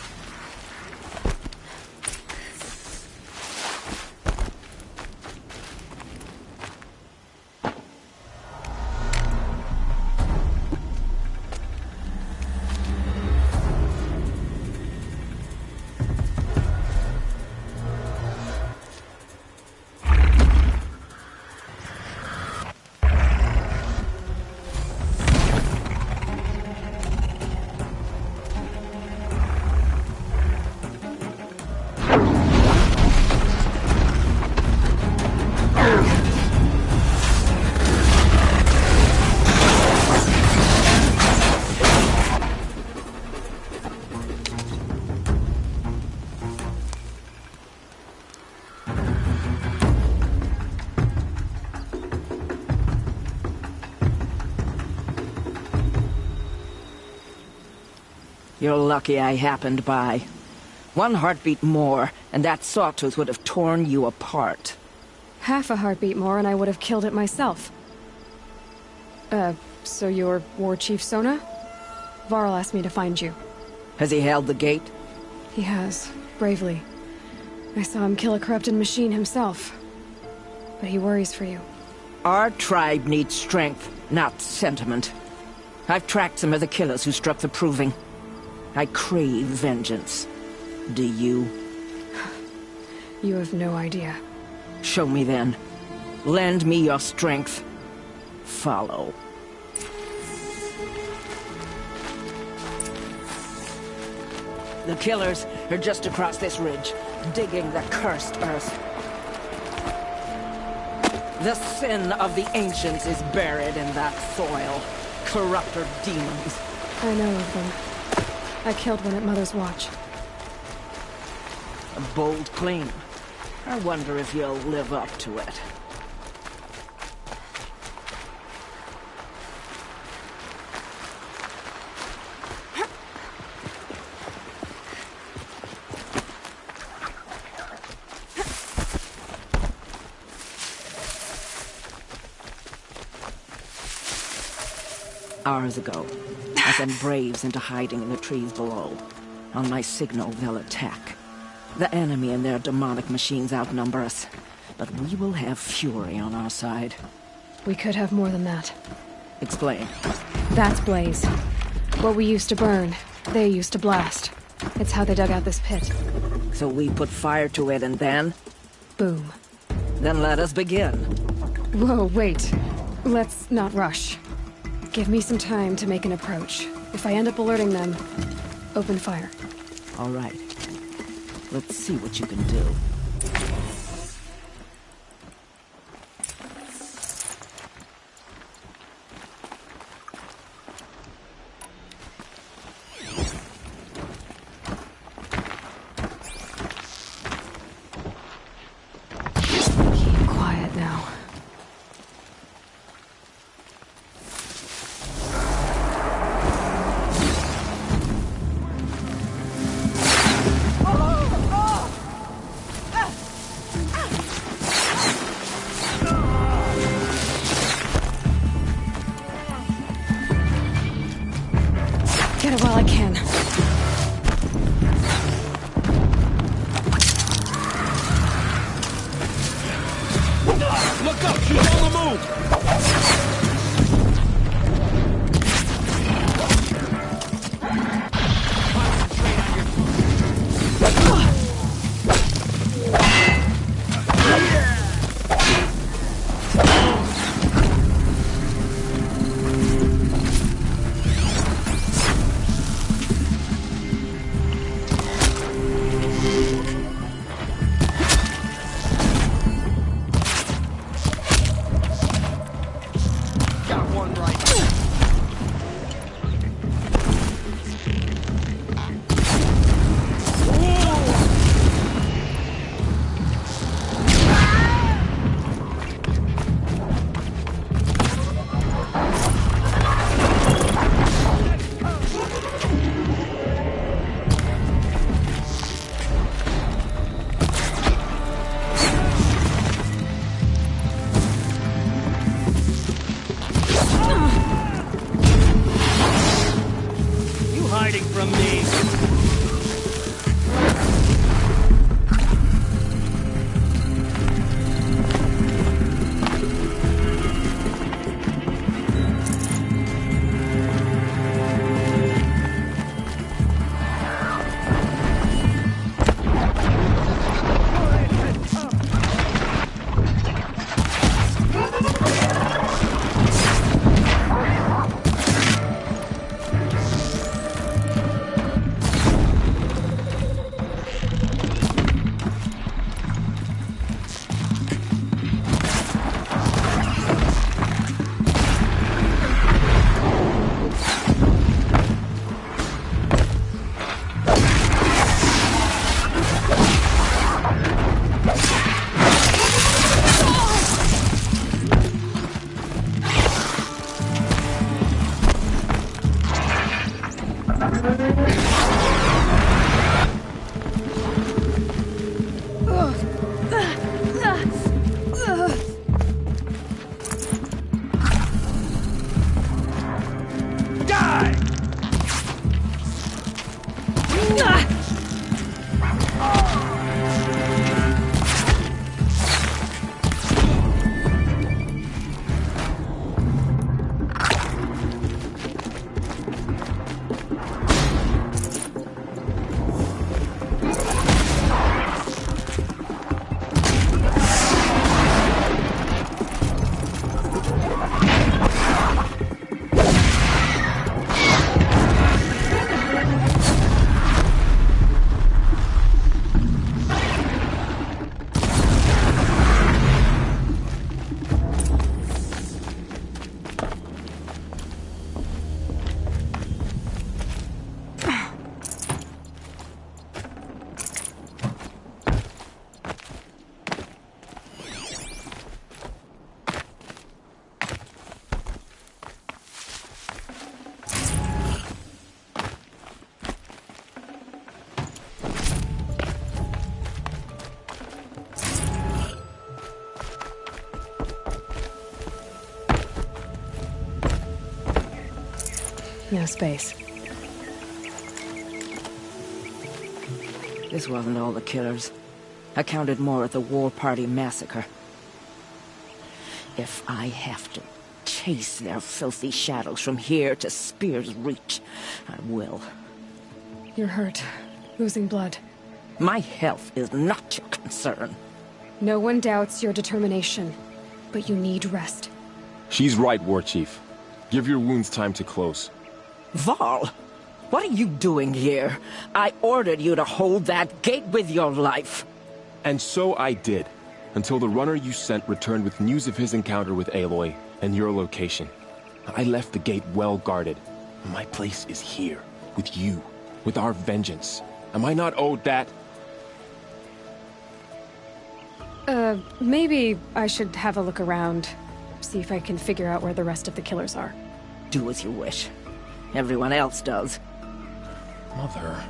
You're lucky I happened by. One heartbeat more, and that sawtooth would have torn you apart. Half a heartbeat more and I would have killed it myself. So you're War Chief Sona? Varl asked me to find you. Has he held the gate? He has, bravely. I saw him kill a corrupted machine himself. But he worries for you. Our tribe needs strength, not sentiment. I've tracked some of the killers who struck the Proving. I crave vengeance. Do you? You have no idea. Show me then. Lend me your strength. Follow. The killers are just across this ridge, digging the cursed earth. The sin of the ancients is buried in that soil. Corrupter demons. I know of them. I killed one at Mother's Watch. A bold claim. I wonder if you'll live up to it. Hours ago, I sent Braves into hiding in the trees below. On my signal, they'll attack. The enemy and their demonic machines outnumber us, but we will have fury on our side. We could have more than that. Explain. That's Blaze. What we used to burn, they used to blast. It's how they dug out this pit. So we put fire to it and then? Boom. Then let us begin. Whoa, wait. Let's not rush. Give me some time to make an approach. If I end up alerting them, open fire. All right. Let's see what you can do. Keep quiet now. Get it while I can. Look up! She's on the move! No space. This wasn't all the killers. I counted more at the War Party massacre. If I have to chase their filthy shadows from here to Spear's Reach, I will. You're hurt. Losing blood. My health is not your concern. No one doubts your determination, but you need rest. She's right, War Chief. Give your wounds time to close. Varl, what are you doing here? I ordered you to hold that gate with your life. And so I did, until the runner you sent returned with news of his encounter with Aloy and your location. I left the gate well guarded. My place is here, with you, with our vengeance. Am I not owed that? Maybe I should have a look around. See if I can figure out where the rest of the killers are. Do as you wish. Everyone else does. Mother...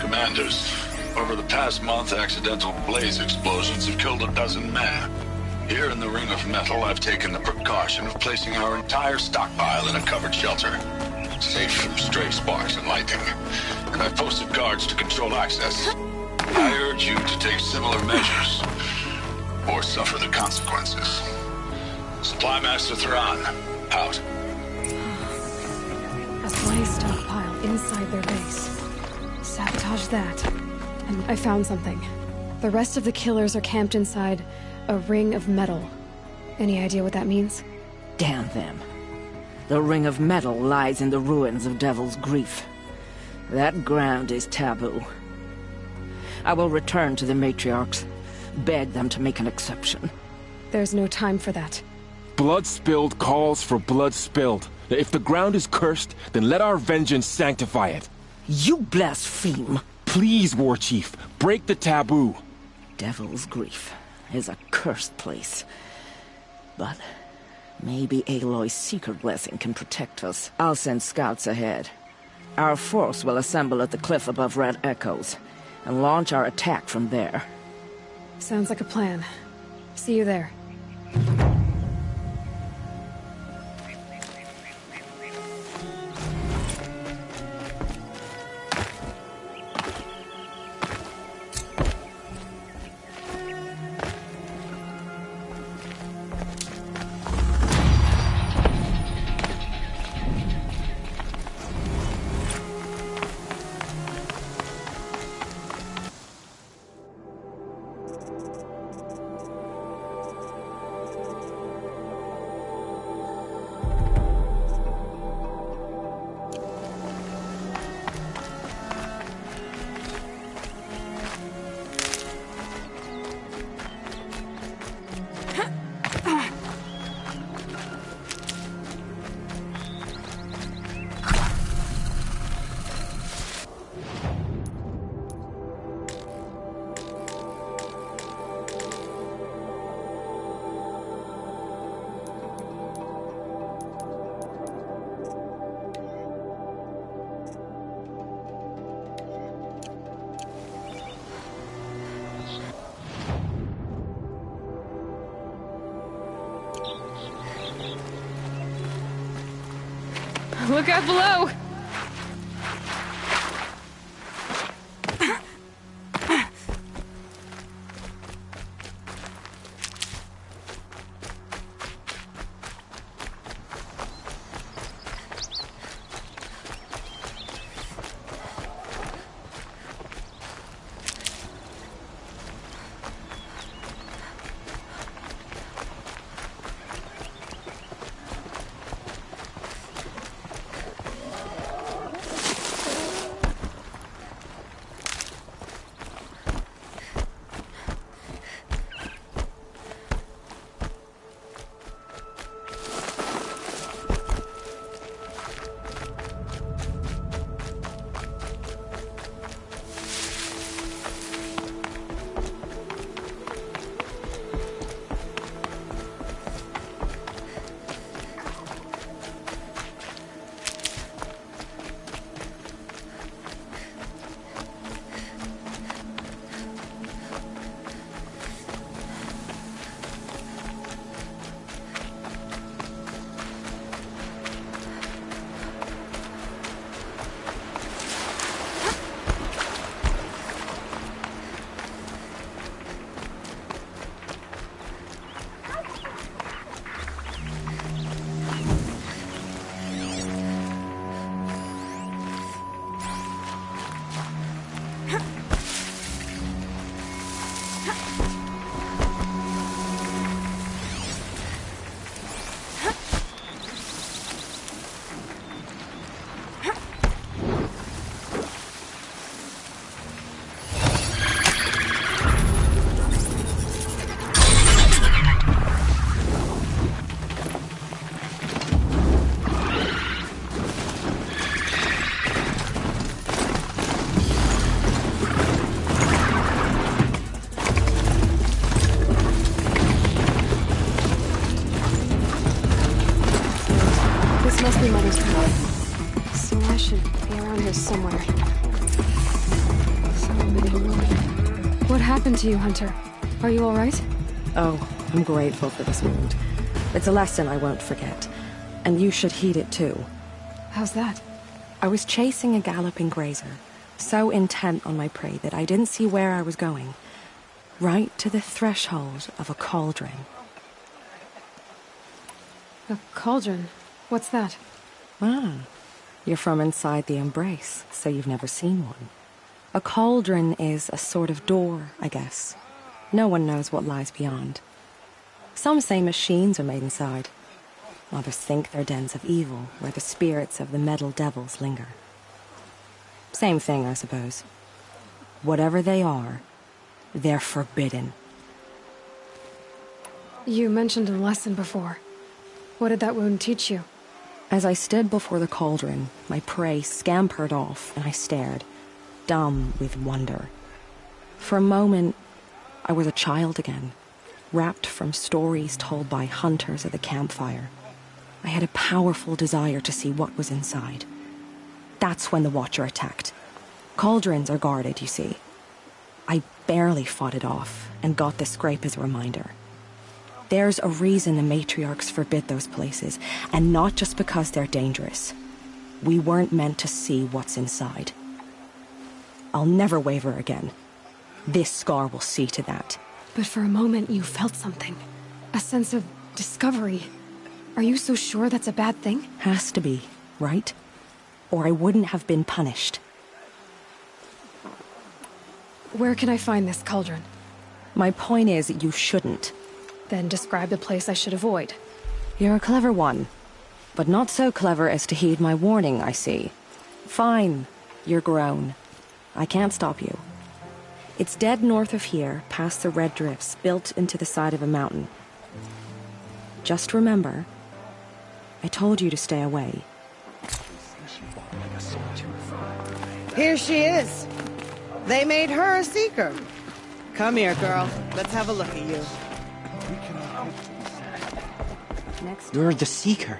Commanders, over the past month, accidental blaze explosions have killed 12 men. Here in the Ring of Metal, I've taken the precaution of placing our entire stockpile in a covered shelter, safe from stray sparks and lightning, and I've posted guards to control access. I urge you to take similar measures, or suffer the consequences. Supply Master Thrawn, out. A blaze stockpile inside their base. Sabotage that. And I found something. The rest of the killers are camped inside a ring of metal. Any idea what that means? Damn them. The Ring of Metal lies in the ruins of Devil's Grief. That ground is taboo. I will return to the matriarchs, beg them to make an exception. There's no time for that. Blood spilled calls for blood spilled. If the ground is cursed, then let our vengeance sanctify it. You blaspheme! Please, War Chief, break the taboo. Devil's Grief is a cursed place. But maybe Aloy's secret blessing can protect us. I'll send scouts ahead. Our force will assemble at the cliff above Red Echoes, and launch our attack from there. Sounds like a plan. See you there. Look out below! This must be Mother's path. So I should be around here somewhere. So many women. What happened to you, Hunter? Are you alright? Oh, I'm grateful for this wound. It's a lesson I won't forget. And you should heed it too. How's that? I was chasing a galloping grazer, so intent on my prey that I didn't see where I was going. Right to the threshold of a cauldron. A cauldron? What's that? Ah, you're from inside the Embrace, so you've never seen one. A cauldron is a sort of door, I guess. No one knows what lies beyond. Some say machines are made inside. Others think they're dens of evil, where the spirits of the metal devils linger. Same thing, I suppose. Whatever they are, they're forbidden. You mentioned a lesson before. What did that wound teach you? As I stood before the cauldron, my prey scampered off, and I stared, dumb with wonder. For a moment, I was a child again, wrapped from stories told by hunters at the campfire. I had a powerful desire to see what was inside. That's when the Watcher attacked. Cauldrons are guarded, you see. I barely fought it off, and got the scrape as a reminder. There's a reason the matriarchs forbid those places, and not just because they're dangerous. We weren't meant to see what's inside. I'll never waver again. This scar will see to that. But for a moment you felt something. A sense of discovery. Are you so sure that's a bad thing? Has to be, right? Or I wouldn't have been punished. Where can I find this cauldron? My point is, you shouldn't. Then describe the place I should avoid. You're a clever one. But not so clever as to heed my warning, I see. Fine, you're grown. I can't stop you. It's dead north of here, past the red drifts, built into the side of a mountain. Just remember, I told you to stay away. Here she is. They made her a seeker. Come here, girl. Let's have a look at you. You're the Seeker.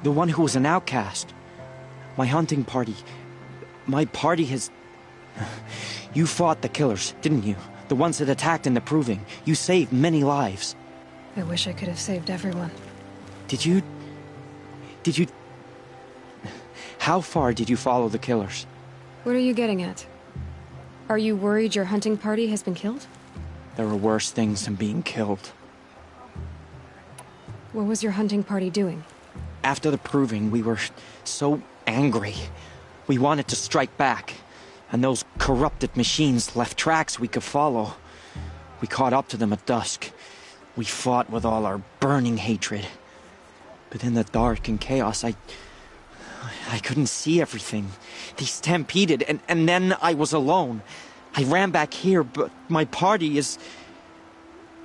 The one who was an outcast. My hunting party. My party has... You fought the killers, didn't you? The ones that attacked in the Proving. You saved many lives. I wish I could have saved everyone. Did you... How far did you follow the killers? What are you getting at? Are you worried your hunting party has been killed? There were worse things than being killed. What was your hunting party doing? After the Proving, we were so angry. We wanted to strike back. And those corrupted machines left tracks we could follow. We caught up to them at dusk. We fought with all our burning hatred. But in the dark and chaos, I couldn't see everything. They stampeded, and then I was alone. I ran back here, but my party is...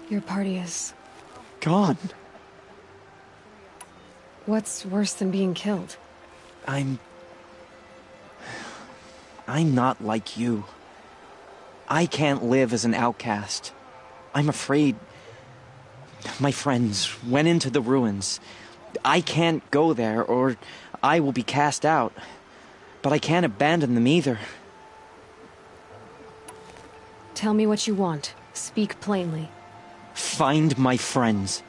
Your party is... gone. What's worse than being killed? I'm not like you. I can't live as an outcast. I'm afraid... My friends went into the ruins. I can't go there, or I will be cast out. But I can't abandon them either. Tell me what you want. Speak plainly. Find my friends.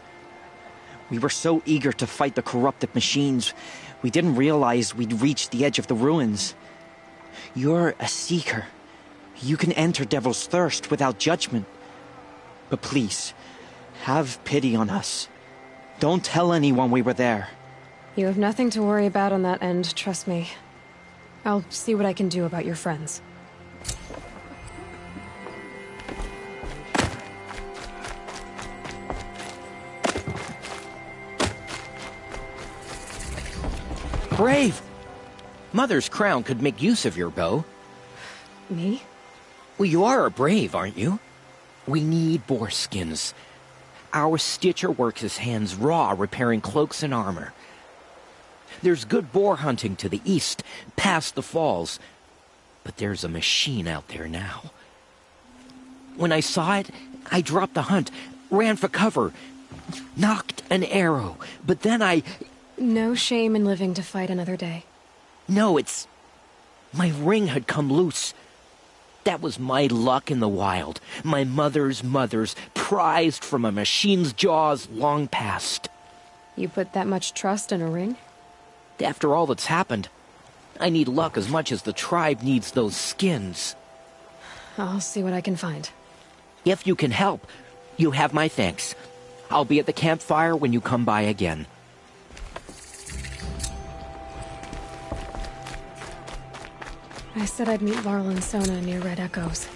We were so eager to fight the corrupted machines, we didn't realize we'd reached the edge of the ruins. You're a seeker. You can enter Devil's Thirst without judgment. But please, have pity on us. Don't tell anyone we were there. You have nothing to worry about on that end, trust me. I'll see what I can do about your friends. Brave! Mother's crown could make use of your bow. Me? Well, you are a brave, aren't you? We need boar skins. Our Stitcher works his hands raw repairing cloaks and armor. There's good boar hunting to the east, past the falls. But there's a machine out there now. When I saw it, I dropped the hunt, ran for cover, knocked an arrow, but then No shame in living to fight another day. No, it's... My ring had come loose. That was my luck in the wild. My mother's mother's, prized from a machine's jaws long past. You put that much trust in a ring? After all that's happened, I need luck as much as the tribe needs those skins. I'll see what I can find. If you can help, you have my thanks. I'll be at the campfire when you come by again. I said I'd meet Varl and Sona near Red Echoes.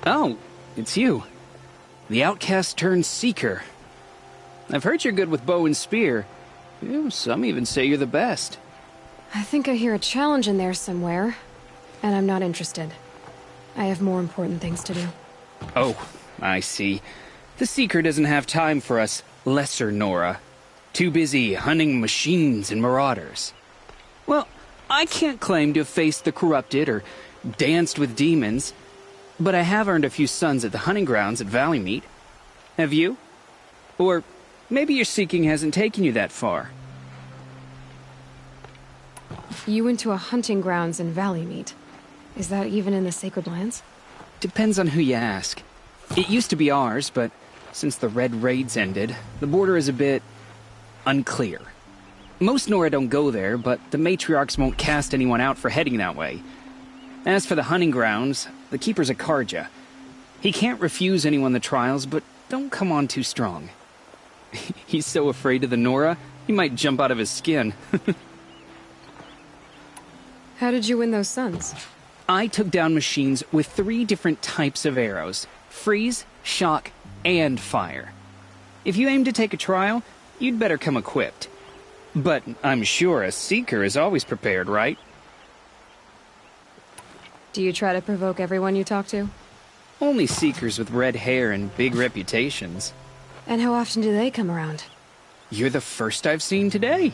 Oh, it's you. The outcast turned seeker. I've heard you're good with bow and spear. Some even say you're the best. I think I hear a challenge in there somewhere, and I'm not interested. I have more important things to do. Oh, I see. The Seeker doesn't have time for us lesser Nora. Too busy hunting machines and marauders. Well, I can't claim to have faced the corrupted or danced with demons, but I have earned a few sons at the hunting grounds at Valleymeet. Have you? Or maybe your seeking hasn't taken you that far. You went to a hunting grounds in Valleymeet. Is that even in the Sacred Lands? Depends on who you ask. It used to be ours, but since the Red Raids ended, the border is a bit unclear. Most Nora don't go there, but the matriarchs won't cast anyone out for heading that way. As for the hunting grounds, the keeper's a Carja. He can't refuse anyone the trials, but don't come on too strong. He's so afraid of the Nora, he might jump out of his skin. How did you win those sons? I took down machines with 3 different types of arrows: freeze, shock, and fire. If you aim to take a trial, you'd better come equipped. But I'm sure a Seeker is always prepared, right? Do you try to provoke everyone you talk to? Only Seekers with red hair and big reputations. And how often do they come around? You're the first I've seen today.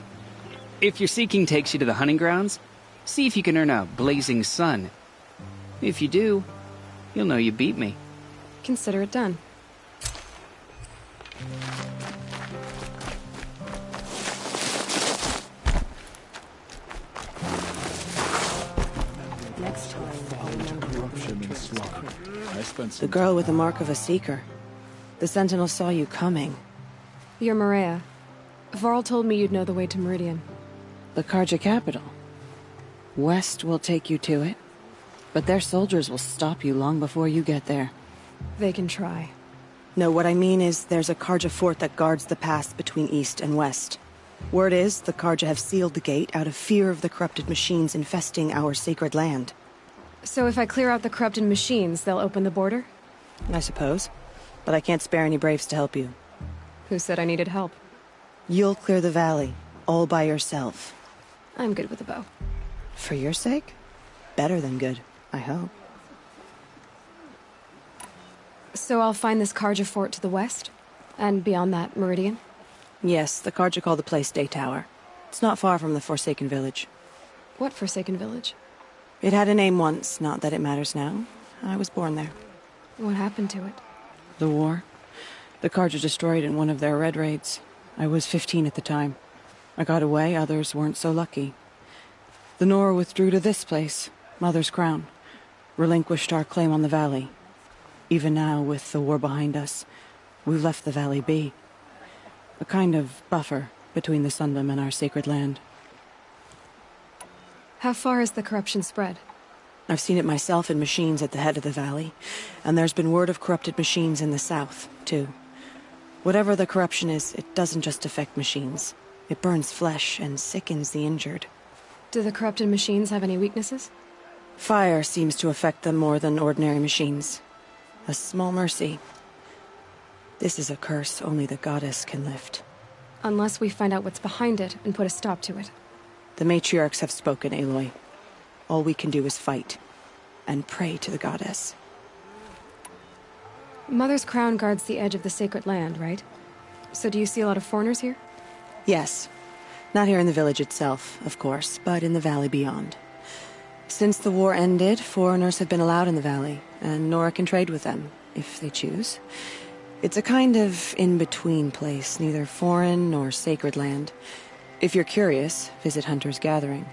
If your seeking takes you to the hunting grounds, see if you can earn a blazing sun. If you do, you'll know you beat me. Consider it done. Next time, The girl with the mark of a Seeker. The Sentinel saw you coming. You're Maria. Varl told me you'd know the way to Meridian. The Carja capital. West will take you to it, but their soldiers will stop you long before you get there. They can try. No, what I mean is there's a Carja fort that guards the pass between east and west. Word is the Carja have sealed the gate out of fear of the corrupted machines infesting our sacred land. So if I clear out the corrupted machines, they'll open the border? I suppose. But I can't spare any braves to help you. Who said I needed help? You'll clear the valley, all by yourself. I'm good with a bow. For your sake? Better than good, I hope. So I'll find this Carja fort to the west? And beyond that, Meridian? Yes, the Carja call the place Day Tower. It's not far from the Forsaken Village. What Forsaken Village? It had a name once, not that it matters now. I was born there. What happened to it? The war. The Carja destroyed in one of their Red Raids. I was 15 at the time. I got away, others weren't so lucky. The Nora withdrew to this place, Mother's Crown. Relinquished our claim on the valley. Even now, with the war behind us, we've left the valley be. A kind of buffer between the Sundom and our sacred land. How far has the corruption spread? I've seen it myself in machines at the head of the valley, and there's been word of corrupted machines in the south, too. Whatever the corruption is, it doesn't just affect machines. It burns flesh and sickens the injured. Do the corrupted machines have any weaknesses? Fire seems to affect them more than ordinary machines. A small mercy. This is a curse only the goddess can lift. Unless we find out what's behind it and put a stop to it. The matriarchs have spoken, Aloy. All we can do is fight, and pray to the goddess. Mother's Crown guards the edge of the sacred land, right? So do you see a lot of foreigners here? Yes. Not here in the village itself, of course, but in the valley beyond. Since the war ended, foreigners have been allowed in the valley, and Nora can trade with them, if they choose. It's a kind of in-between place, neither foreign nor sacred land. If you're curious, visit Hunter's Gathering.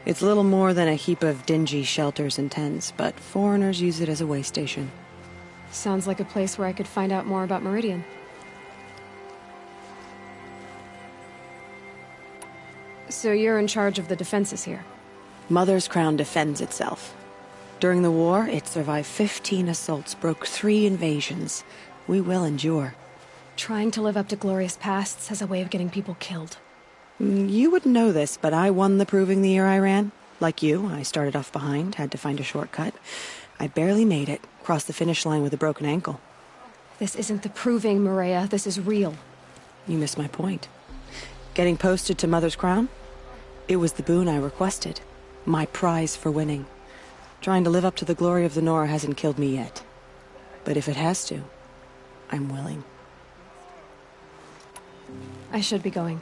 It's little more than a heap of dingy shelters and tents, but foreigners use it as a way station. Sounds like a place where I could find out more about Meridian. So you're in charge of the defenses here? Mother's Crown defends itself. During the war, it survived 15 assaults, broke 3 invasions. We will endure. Trying to live up to glorious pasts has a way of getting people killed. You wouldn't know this, but I won the proving the year I ran. Like you, I started off behind, had to find a shortcut. I barely made it, crossed the finish line with a broken ankle. This isn't the proving, Maria. This is real. You missed my point. Getting posted to Mother's Crown? It was the boon I requested. My prize for winning. Trying to live up to the glory of the Nora hasn't killed me yet. But if it has to, I'm willing. I should be going.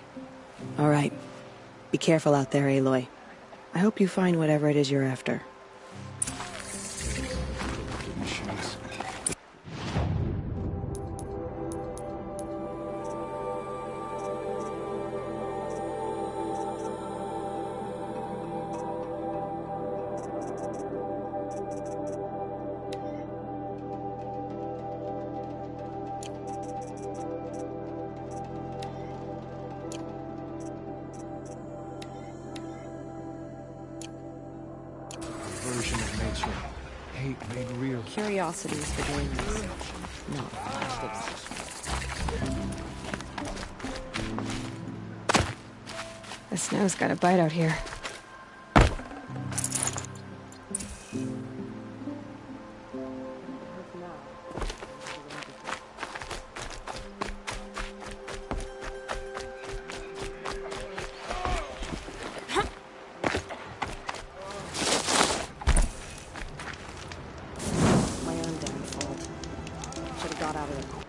All right. Be careful out there, Aloy. I hope you find whatever it is you're after. Version of nature. Hate made real. Curiosity is for doing this. Not The snow's got a bite out here. My own damn fault. Should have got out of there